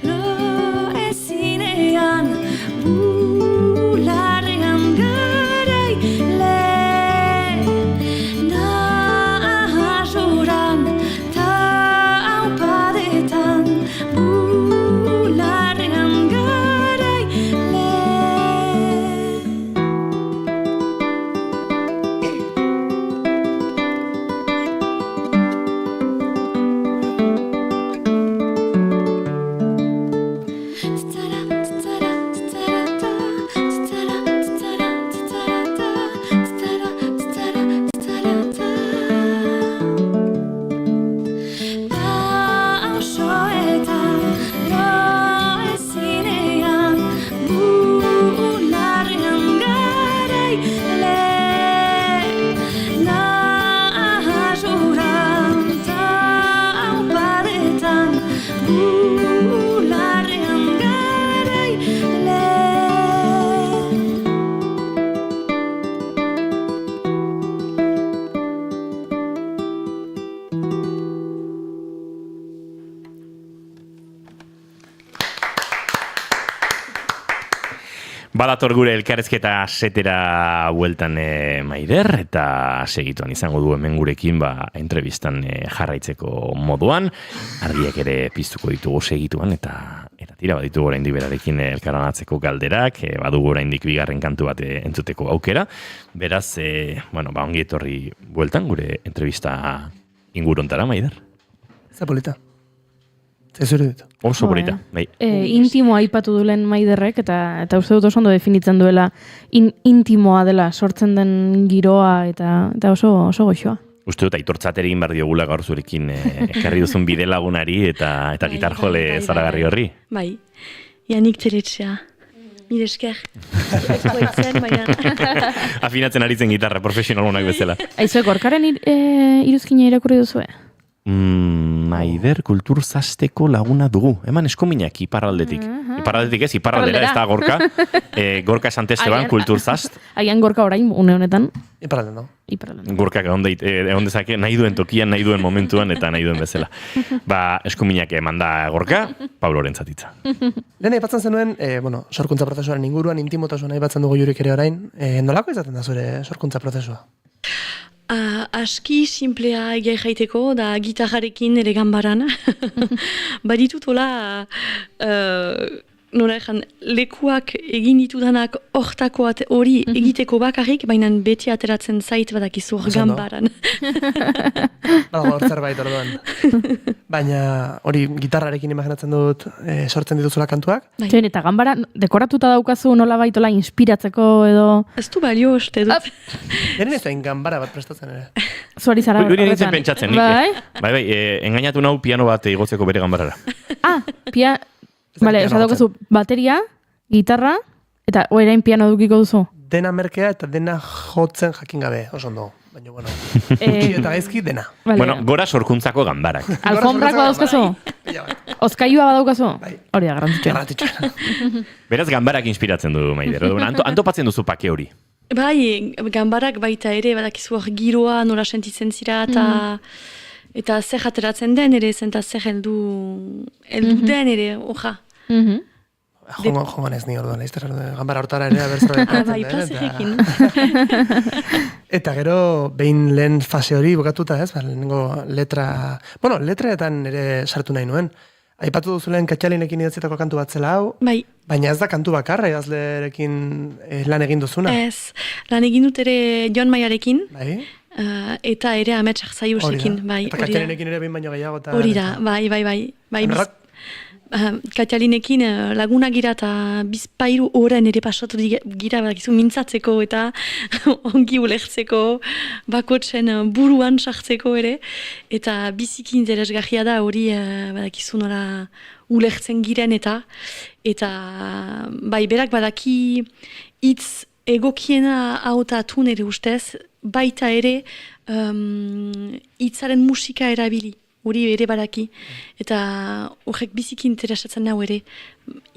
loezinean bularrean garai lehen naharuran taupadetan bularrean garai lehen pausoetan loezinean bularrean garai lehen naharuran taupadetan bularrean garai lehen Badator gure elkarrezketa setera bueltan Maider, eta segituan izango du hemen gurekin entrevistan jarraitzeko moduan. Argiak ere piztuko ditugu segituan, eta tira baditu oraindik berarekin elkaranatzeko galderak, badugu oraindik bigarren kantu bat entzuteko aukera. Beraz, ongi etorri bueltan gure entrevista ingurontara, Maider. Zapolita. Zezure dut. Oso polita, bai. Intimoa aipatu dulen Maiderrek, eta uste dut oso ondo definitzen duela intimoa dela sortzen den giroa, eta oso goxoa. Uste dut aitortzat egin behar diogula gaur zurekin ekarri duzun bide lagunari eta gitar jole zaragarri horri. Bai, Janik Teretxea. Mire esker. Afinatzen aritzen gitarra, profesionalonak bezala. Aizuek, gorkaren iruzkina irakurri duzue? Maider kulturzasteko laguna dugu. Eman eskominak iparraldetik. Iparraldetik ez, iparraldera ez da Gorka. Gorka esan Esteban kulturzast. Aian Gorka orain, une honetan. Iparralden, no? Gorkak egon dezake nahi duen tokian, nahi duen momentuan eta nahi duen bezala. Eskominak eman da Gorka, Pabloren zatitza. Lehen aipatzen zenuen, sorkuntza prozesuaren inguruan, intimotasuna aipatzen dugu jurik ere orain. Nolako izaten da zure sorkuntza prozesua? Aski simplea egia jaiteko, da gitarrarekin ere ganbaran. Baditut hola, nola ezan, lekuak egin ditudanak hortako hori egiteko bakarrik, baina beti ateratzen zait badakizu hor ganbaran. Badago hor zerbait orduan. Baina hori gitarrarekin imaginatzen dut sortzen dituzula kantuak? Zen, eta ganbara dekoratuta daukazu nola baitola inspiratzeko edo... Ez du balio uste dut. Jaren ez da ganbara bat prestatzen ere. Zuari zara horretan. Nintzen pentsatzen, nik. Bai, engainatu nahu piano bat igotzeko bere ganbarara. Bale, esatuko zu bateria, gitarra, eta orain piano dukiko duzu? dena merkea eta dena jotzen jakin gabe, oso ondo. Baina, bueno, gutxi eta gaizki dena. Bueno, gora sorkuntzako ganbarak. Alfombrak badauzkazu? Ozkailua badaukazu? Hori da, garrantzitsua. Beraz, ganbarak inspiratzen du, Maider. Antopatzen duzu pake hori. Bai, ganbarak baita ere, badakizu hor giroa nola sentitzen zira, eta zer ateratzen den ere, zenta zer heldu den ere, oja. Jongo nez ni orduan, ganbara hortara ere abertzera bai, plazerekin. Eta gero, behin lehen fase hori bukatuta ez, lehenengo letra... Bueno, letreetan ere sartu nahi nuen. Aipatu duzulen Katxalinekin idatzietako kantu bat zela hau, baina ez da kantu bakarra idazlerekin lan egin duzuna. Ez, lan egin dut ere Jon Maiarekin, eta ere Ametsak Zaiusekin. Eta Katxalinekin ere behin baino gehiago. Hori da, bai. Katxalinekin laguna gira eta bizpairu oran ere pasatu gira badakizu mintzatzeko eta ongi ulertzeko, bakotzen buruan sartzeko ere, eta biziki interesgarria da hori badakizu nola ulertzen giren eta bai berak badaki hitz egokiena hautatu nire ustez, baita ere hitzaren musika erabili. Hori ere badaki, eta horrek biziki interesatzen nau ere,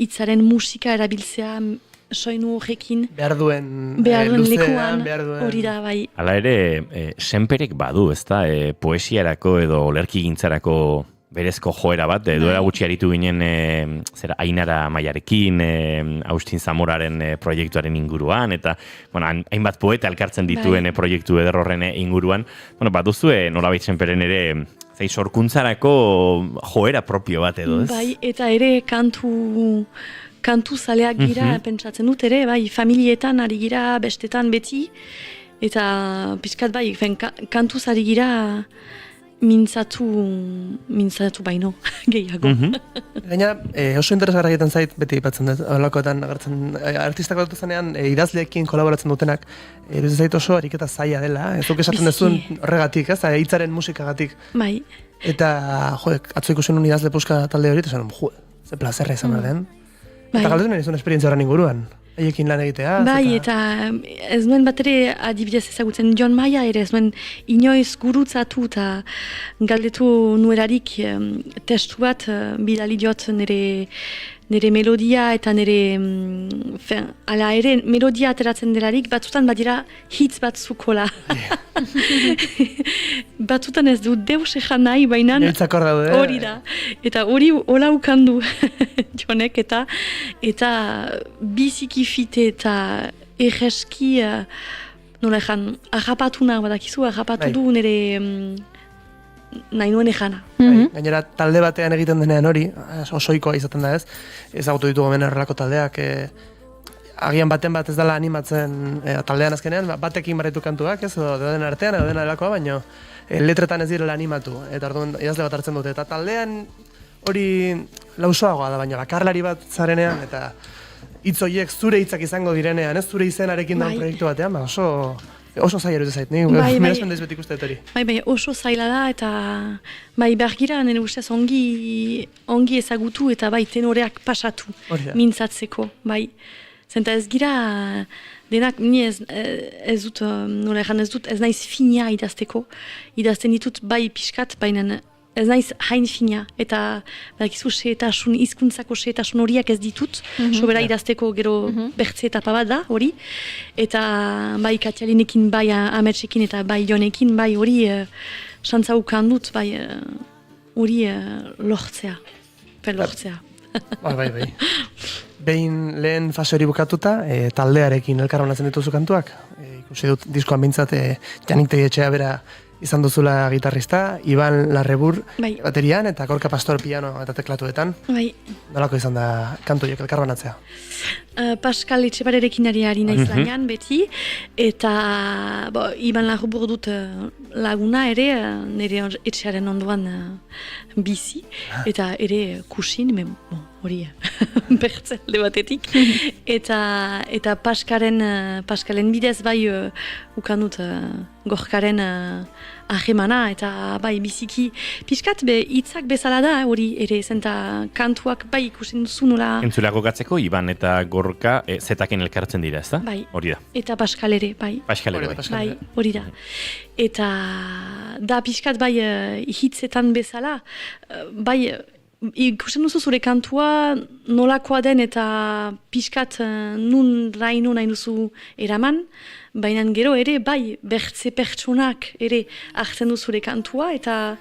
hitzaren musika erabiltzea, soinu horrekin. Behar duen lekuan, hori da, bai. Hala ere, senperek badu, ez da, poesiarako edo olerkigintzarako berezko joera bat, duela gutxi aritu ginen Ainara Maiarekin, Austin Zamoraren proiektuaren inguruan, eta hainbat poeta elkartzen dituen proiektu eder horren inguruan, baduzue nolabait senperen ere sorkuntzarako joera propio bat edo, ez? Bai, eta ere kantu zaleak gira, pentsatzen dut ere, bai, familietan ari gira, bestetan beti, eta pixkat bai, kantuz ari gira mintzatu baino, gehiago. Gaina, oso interesgarra egiten zait, beti ipatzen dut, holakoetan agertzen, artistak bat zenean, idazleekin kolaboratzen dutenak, ez zait oso ariketa zaila dela, ez duk esaten duzun horregatik, ez, hitzaren musikagatik. Bai. Eta, atzo ikusen un idazle puska talde hori, eta zen, ze plazerra izan behar den. Eta galdetu nahi zuen esperientzia horren inguruan. Haiekin lan egitea. Bai, eta ez nuen bat ere adibidez ezagutzen Jon Maia ere, ez nuen inoiz gurutzatu eta galdetu nuerarik testu bat bidali diot nire melodia eta nire ala ere melodia ateratzen delarik batzutan badira hitz batzukola. Batzutan ez du deus ejan nahi, baina hori da. Eta hori hola ukandu Jonek eta biziki fite eta egeski nola ejan, agapatu nahi badakizu, agapatu du nire nahi nuen ejana. Gainera, talde batean egiten denean hori, osoikoa izaten da ez, ezagutu ditugu hemen horrelako taldeak, agian baten bat ez dela animatzen taldean azkenean, batekin barretu kantuak, ez, edo den artean, edo dena delakoa, baina letretan ez direla animatu, eta orduan idazle bat hartzen dute, eta taldean hori lausoagoa da, baina bakarlari bat zarenean, eta hitz horiek zure hitzak izango direnean, ez zure izenarekin daun proiektu batean, oso zaila erute zait, mirazten daiz betik uste hori. Bai, oso zaila da, eta behar gira nire ustez ongi ezagutu eta tenoreak pasatu mintzatzeko, bai. Zenta ez gira denak, ni ez dut, nola egan ez dut, ez naiz fina idazteko, idazten ditut bai pixkat, baina ez naiz hain fina, eta badakizu hizkuntzako xehetasun horiak ez ditut, sobera idazteko gero bertze etapa bat da, hori, eta bai Katxalinekin, bai Ametsekin eta bai Jonekin, bai hori xantza ukan dut, bai hori lortzea. Bai. Behin lehen fase hori bukatuta, taldearekin elkarronatzen dituzu kantuak, ikusi dut diskoan bintzat, Janik Teietxea bera izan duzula gitarrista, Iban Larrebur baterian, eta Gorka Pastor piano eta teklatuetan. Bai. Nolako izan da kantu horiek elkarbanatzea? Pascal Etxebarerekin ari naiz lanean beti, eta Iban Larrebur dut laguna ere, nire etxearen ondoan bizi, eta ere kusin, hori bertzen alde batetik. eta Paskalen bidez bai ukandut gorkaren ahemana, eta bai biziki pixkat hitzak bezala da hori ere, zenta kantuak bai ikusten duzu nola... Entzulako gatzeko, Iban eta Gorka zetaken elkartzen dira, ez da? Bai. Hori da. Eta Paskal ere, bai. Paskal ere, bai. Bai, hori da. Eta da pixkat bai hitzetan bezala, bai ikusten duzu zure kantua nolakoa den eta pixkat nun raino nahi duzu eraman, baina gero ere bai bertze pertsonak ere hartzen du zure kantua eta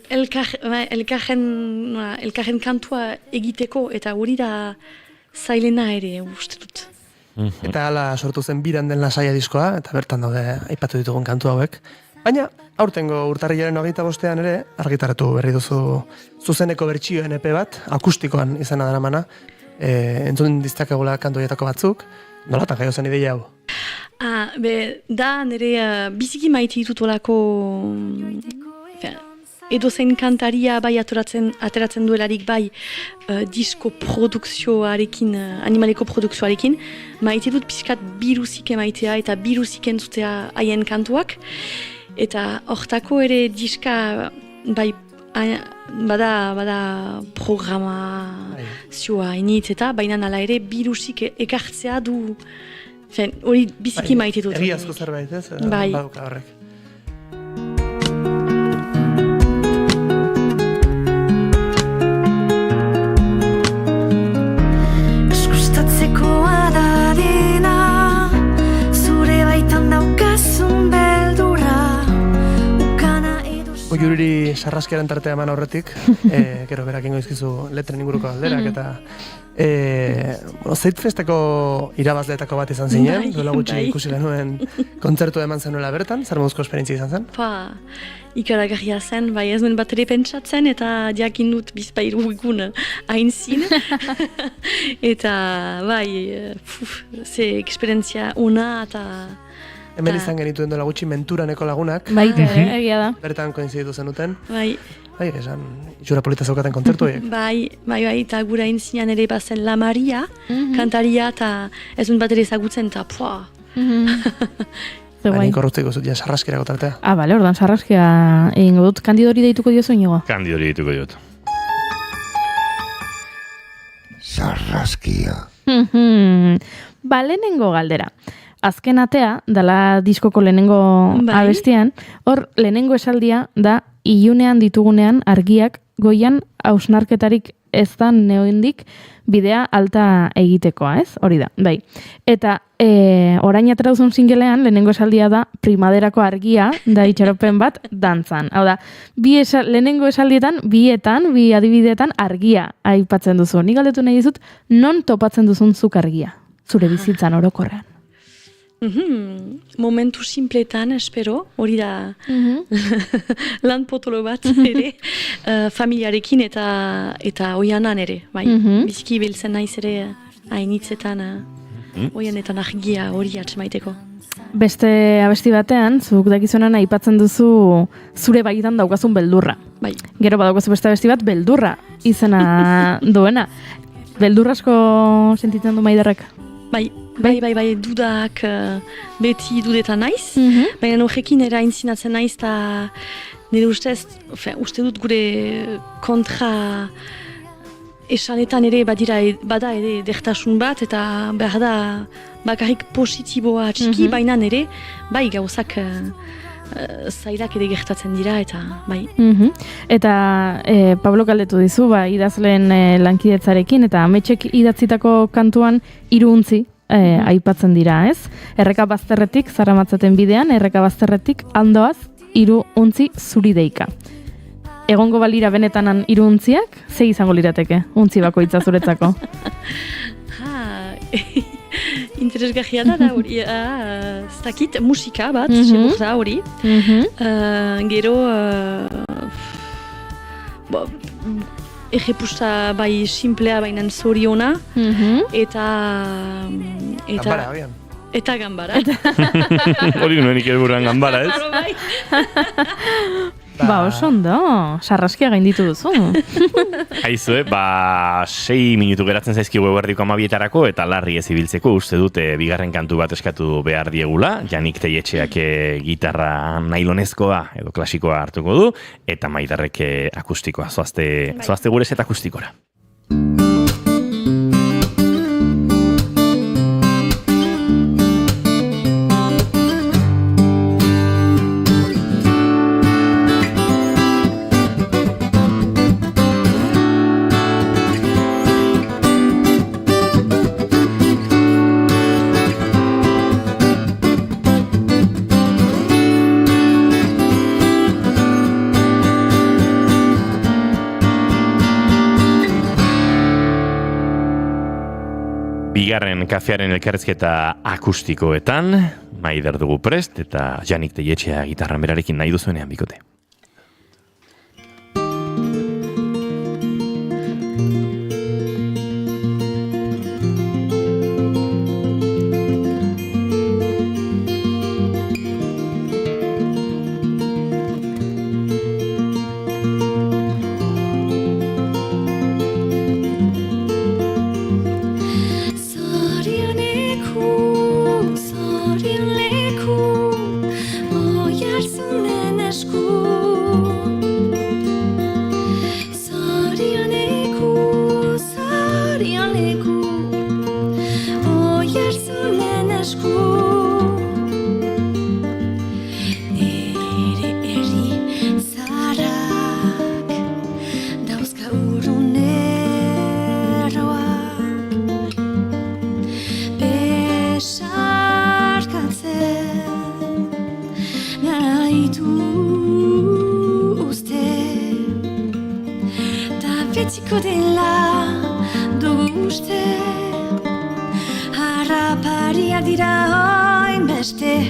elkarren kantua egiteko, eta hori da zailena ere uste dut. Eta hala sortu zen Biran den lasaia diskoa, eta bertan daude aipatu ditugun kantu hauek. Baina, aurtengo urtarrilaren 25ean ere, argitaratu berri duzu zuzeneko bertsioen EP bat, akustikoan izena daramana, entzun diztakegula kantu horietako batzuk, nolatan jaio zen ideia hau? Da nire biziki maite ditutolako edozein kantaria bai ateratzen duelarik bai disko produkzioarekin, animaleko produkzioarekin, maite dut pixkat biruzik emaitea eta biruzik entzutea haien kantuak. Eta hortako ere diska bai bada programazioa initz eta baina nala ere birusik ekartzea du, hori biziki maite dut. Egiazko zerbait, ez? Bai. Baduka horrek. Eskustatzekoa da dena, zure baitan daukazun beldura. Oiuriri sarraskiaren tartea eman aurretik, gero berak ingo izkizu letren inguruko alderak, eta Zeitfesteko irabazleetako bat izan zinen, duela gutxi ikusi genuen kontzertu eman zenuela bertan, zer moduzko esperientzia izan zen? Ikaragarria zen, bai ez nuen bat ere pentsatzen, eta jakin dut bizpairu egun hain zin. Eta bai, ze esperientzia ona eta... Hemen izan genituen dola gutxi Menturaneko lagunak. Baita, egia da. Bertan koinziditu zenuten. Bai. Bai, esan, itxura polita zaukaten kontzertu horiek. Bai, eta gura intzinean ere bazen La Maria, kantaria, eta ez dut bat ere ezagutzen, eta pua. Baina korruzteko zut, ja, sarraskirako tartea. Bale, ordan sarraskia egingo dut. Kandidori deituko diozu inigo? Kandidori deituko diot. Sarraskia. Lehenengo galdera. Azken atea, dala diskoko lehenengo abestian, hor lehenengo esaldia da ilunean ditugunean argiak goian hausnarketarik ez da neoindik bidea alta egitekoa, ez? Hori da, bai. Eta orain atera duzun singelean, lehenengo esaldia da primaderako argia, da itxaropen bat, dantzan. Hau da, lehenengo esaldietan, bi adibideetan argia aipatzen duzu. Nik galdetu nahi dizut, non topatzen duzun zuk argia, zure bizitzan orokorrean? Momentu simpletan, espero, hori da lan potolo bat ere, familiarekin eta oianan ere, bai. Biziki biltzen naiz ere hainitzetan oianetan argia hori atxemaiteko. Beste abesti batean, zuk dakizuenan aipatzen duzu zure baitan daukazun beldurra. Bai. Gero badaukazu beste abesti bat beldurra izena duena. Beldurra asko sentitzen du Maiderrek? Bai, dudak beti dudetan naiz, baina horrekin era intzinatzen naiz, eta nire uste dut gure kontra esanetan ere bada ere dertasun bat, eta behar da bakarrik positiboa txiki, baina nire bai gauzak zailak ere gertatzen dira, eta bai. Eta Pablo galdetu dizu, idazleen lankidetzarekin, eta ametxek idatzitako kantuan hiruntzi aipatzen dira, ez? Erreka bazterretik, zaramatzaten bidean, erreka bazterretik, handoaz, 3 untzi zuri deika. Egongo balira benetanan 3 untziak, ze izango lirateke, untzi bakoitza zuretzako? Interesgarria da hori, ez dakit, musika bat, segur da hori. Gero, egepusta bai simplea bainan zoriona, eta... Gambara, abian. Eta gambara. Hori nuenik helburuan gambara, ez? Ba, oso ondo, sarraskia gainditu duzu. Aizue, 6 minutu geratzen zaizkigu eguerdiko 12etarako eta larri ez ibiltzeko uste dute bigarren kantu bat eskatu behar diegula. Janik Teietxeak gitarra nailonezkoa edo klasikoa hartuko du eta Maiderrek akustikoa. Zoazte gure set akustikora. Bigarren kafearen elkarrezketa akustikoetan, Maider dugu prest eta Janik Teietxea gitarran berarekin nahi duzuenean bikote. betiko dela dugu uste, harrapariak dira oin beste.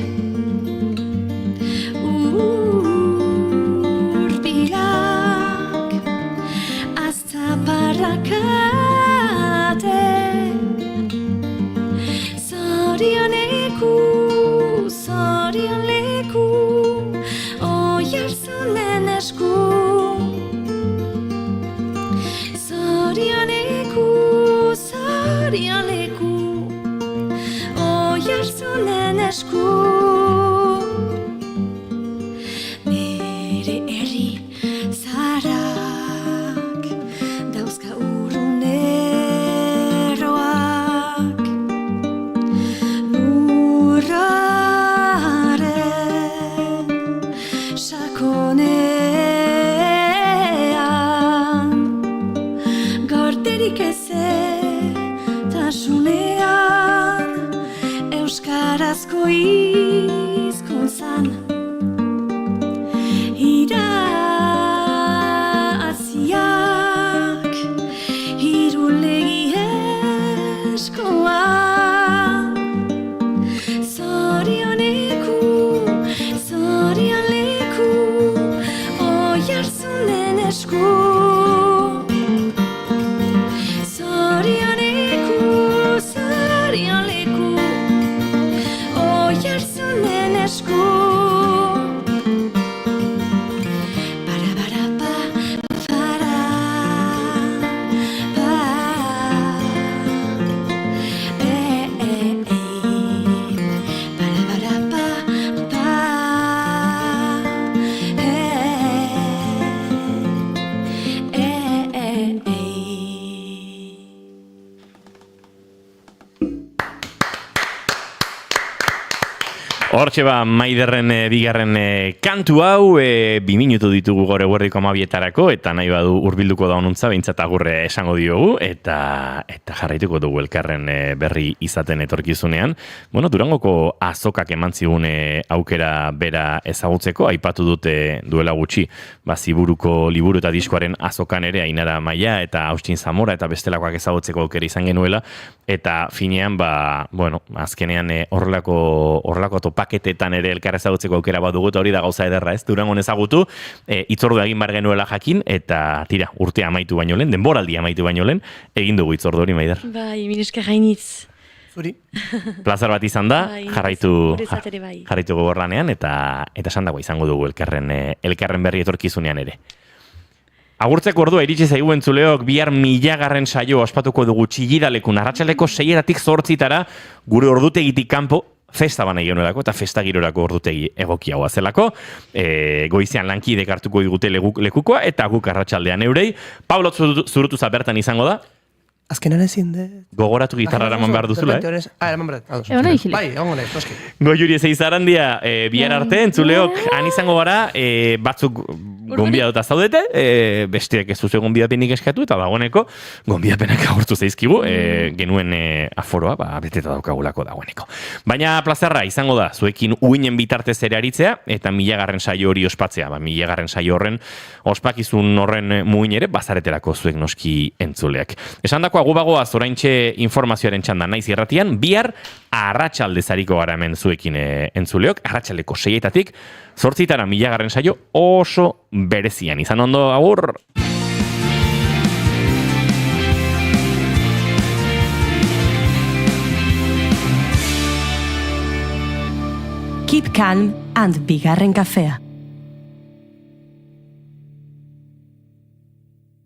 Urbilak aztaparrakate, zorion leku, oiartzunen esku. Zorion leku, oiartzunen esku. Nere herri zaharrak dauzka uruneroak, lurraren sakonean, gorderik ezertasunean, euskarazko hizkuntzan idatziak hirulegi eskoan. Zorion leku, oiartzunen esku. Zorion leku, oiartzunen esku. Hortxe ba, Maiderren bigarren kantu hau, 2 minutu ditugu gore guerdiko 12etarako, eta nahi badu hurbilduko da honuntza, behintzat agurre esango diogu, eta jarraituko dugu elkarren berri izaten etorkizunean. Bueno, Durangoko azokak eman zigun aukera bera ezagutzeko, aipatu dute duela gutxi, Ziburuko liburu eta diskoaren azokan ere, Ainara Maia eta Austin Zamora eta bestelakoak ezagutzeko aukera izan genuela, eta finean, azkenean horrelako topaketetan ere elkar ezagutzeko aukera badugu, eta hori da gauza ederra, ez? Durangon ezagutu, hitzordu egin bar genuela jakin, eta tira, urtea amaitu baino lehen, denboraldi amaitu baino lehen, egin dugu hitzordu hori, Maider. Bai, mineska gainitz. Zuri. Plazer bat izan da, Bai, jarraitu ere bai. gogorlanean eta esan dago izango dugu elkarren berri etorkizunean ere. Agurtzeko ordua iritsi zaigu entzuleok, bihar 1000. saio ospatuko dugu Txillidalekun arratsaldeko 6 8 gure ordutegitik kanpo festa bana egionelako eta festa girorako ordutegi egokiagoa zelako. Goizean lankidek hartuko digute lekukoa eta guk arratsaldean eurei. Pablo Zurutuza bertan izango da. Azkenan ezin de... Gogoratu gitarra eraman behar duzula, eraman behar. Bai, egongo nahi, noski. Goiuri Zeizarandia, bihar arte, entzuleok, han izango gara, batzuk gonbidatuta zaudete, besteak ez duzu gonbidapenik eskatu, eta dagoeneko, gonbidapenak agurtu zaizkigu, genuen aforoa, beteta daukagulako dagoeneko. Baina plazerra izango da, zuekin uinen bitartez ere aritzea, eta 1000. saio hori ospatzea, 1000. saio horren, ospakizun horren muin ere, bazareterako zuek noski entzuleak. Esan dako agubagoaz oraintxe informazioaren txanda naiz irratian, bihar arratsalde zariko gara hemen zuekin entzuleok, arratsaldeko 6 8 1000. saio oso berezian. Izan ondo, agur! Keep calm and bigarren kafea.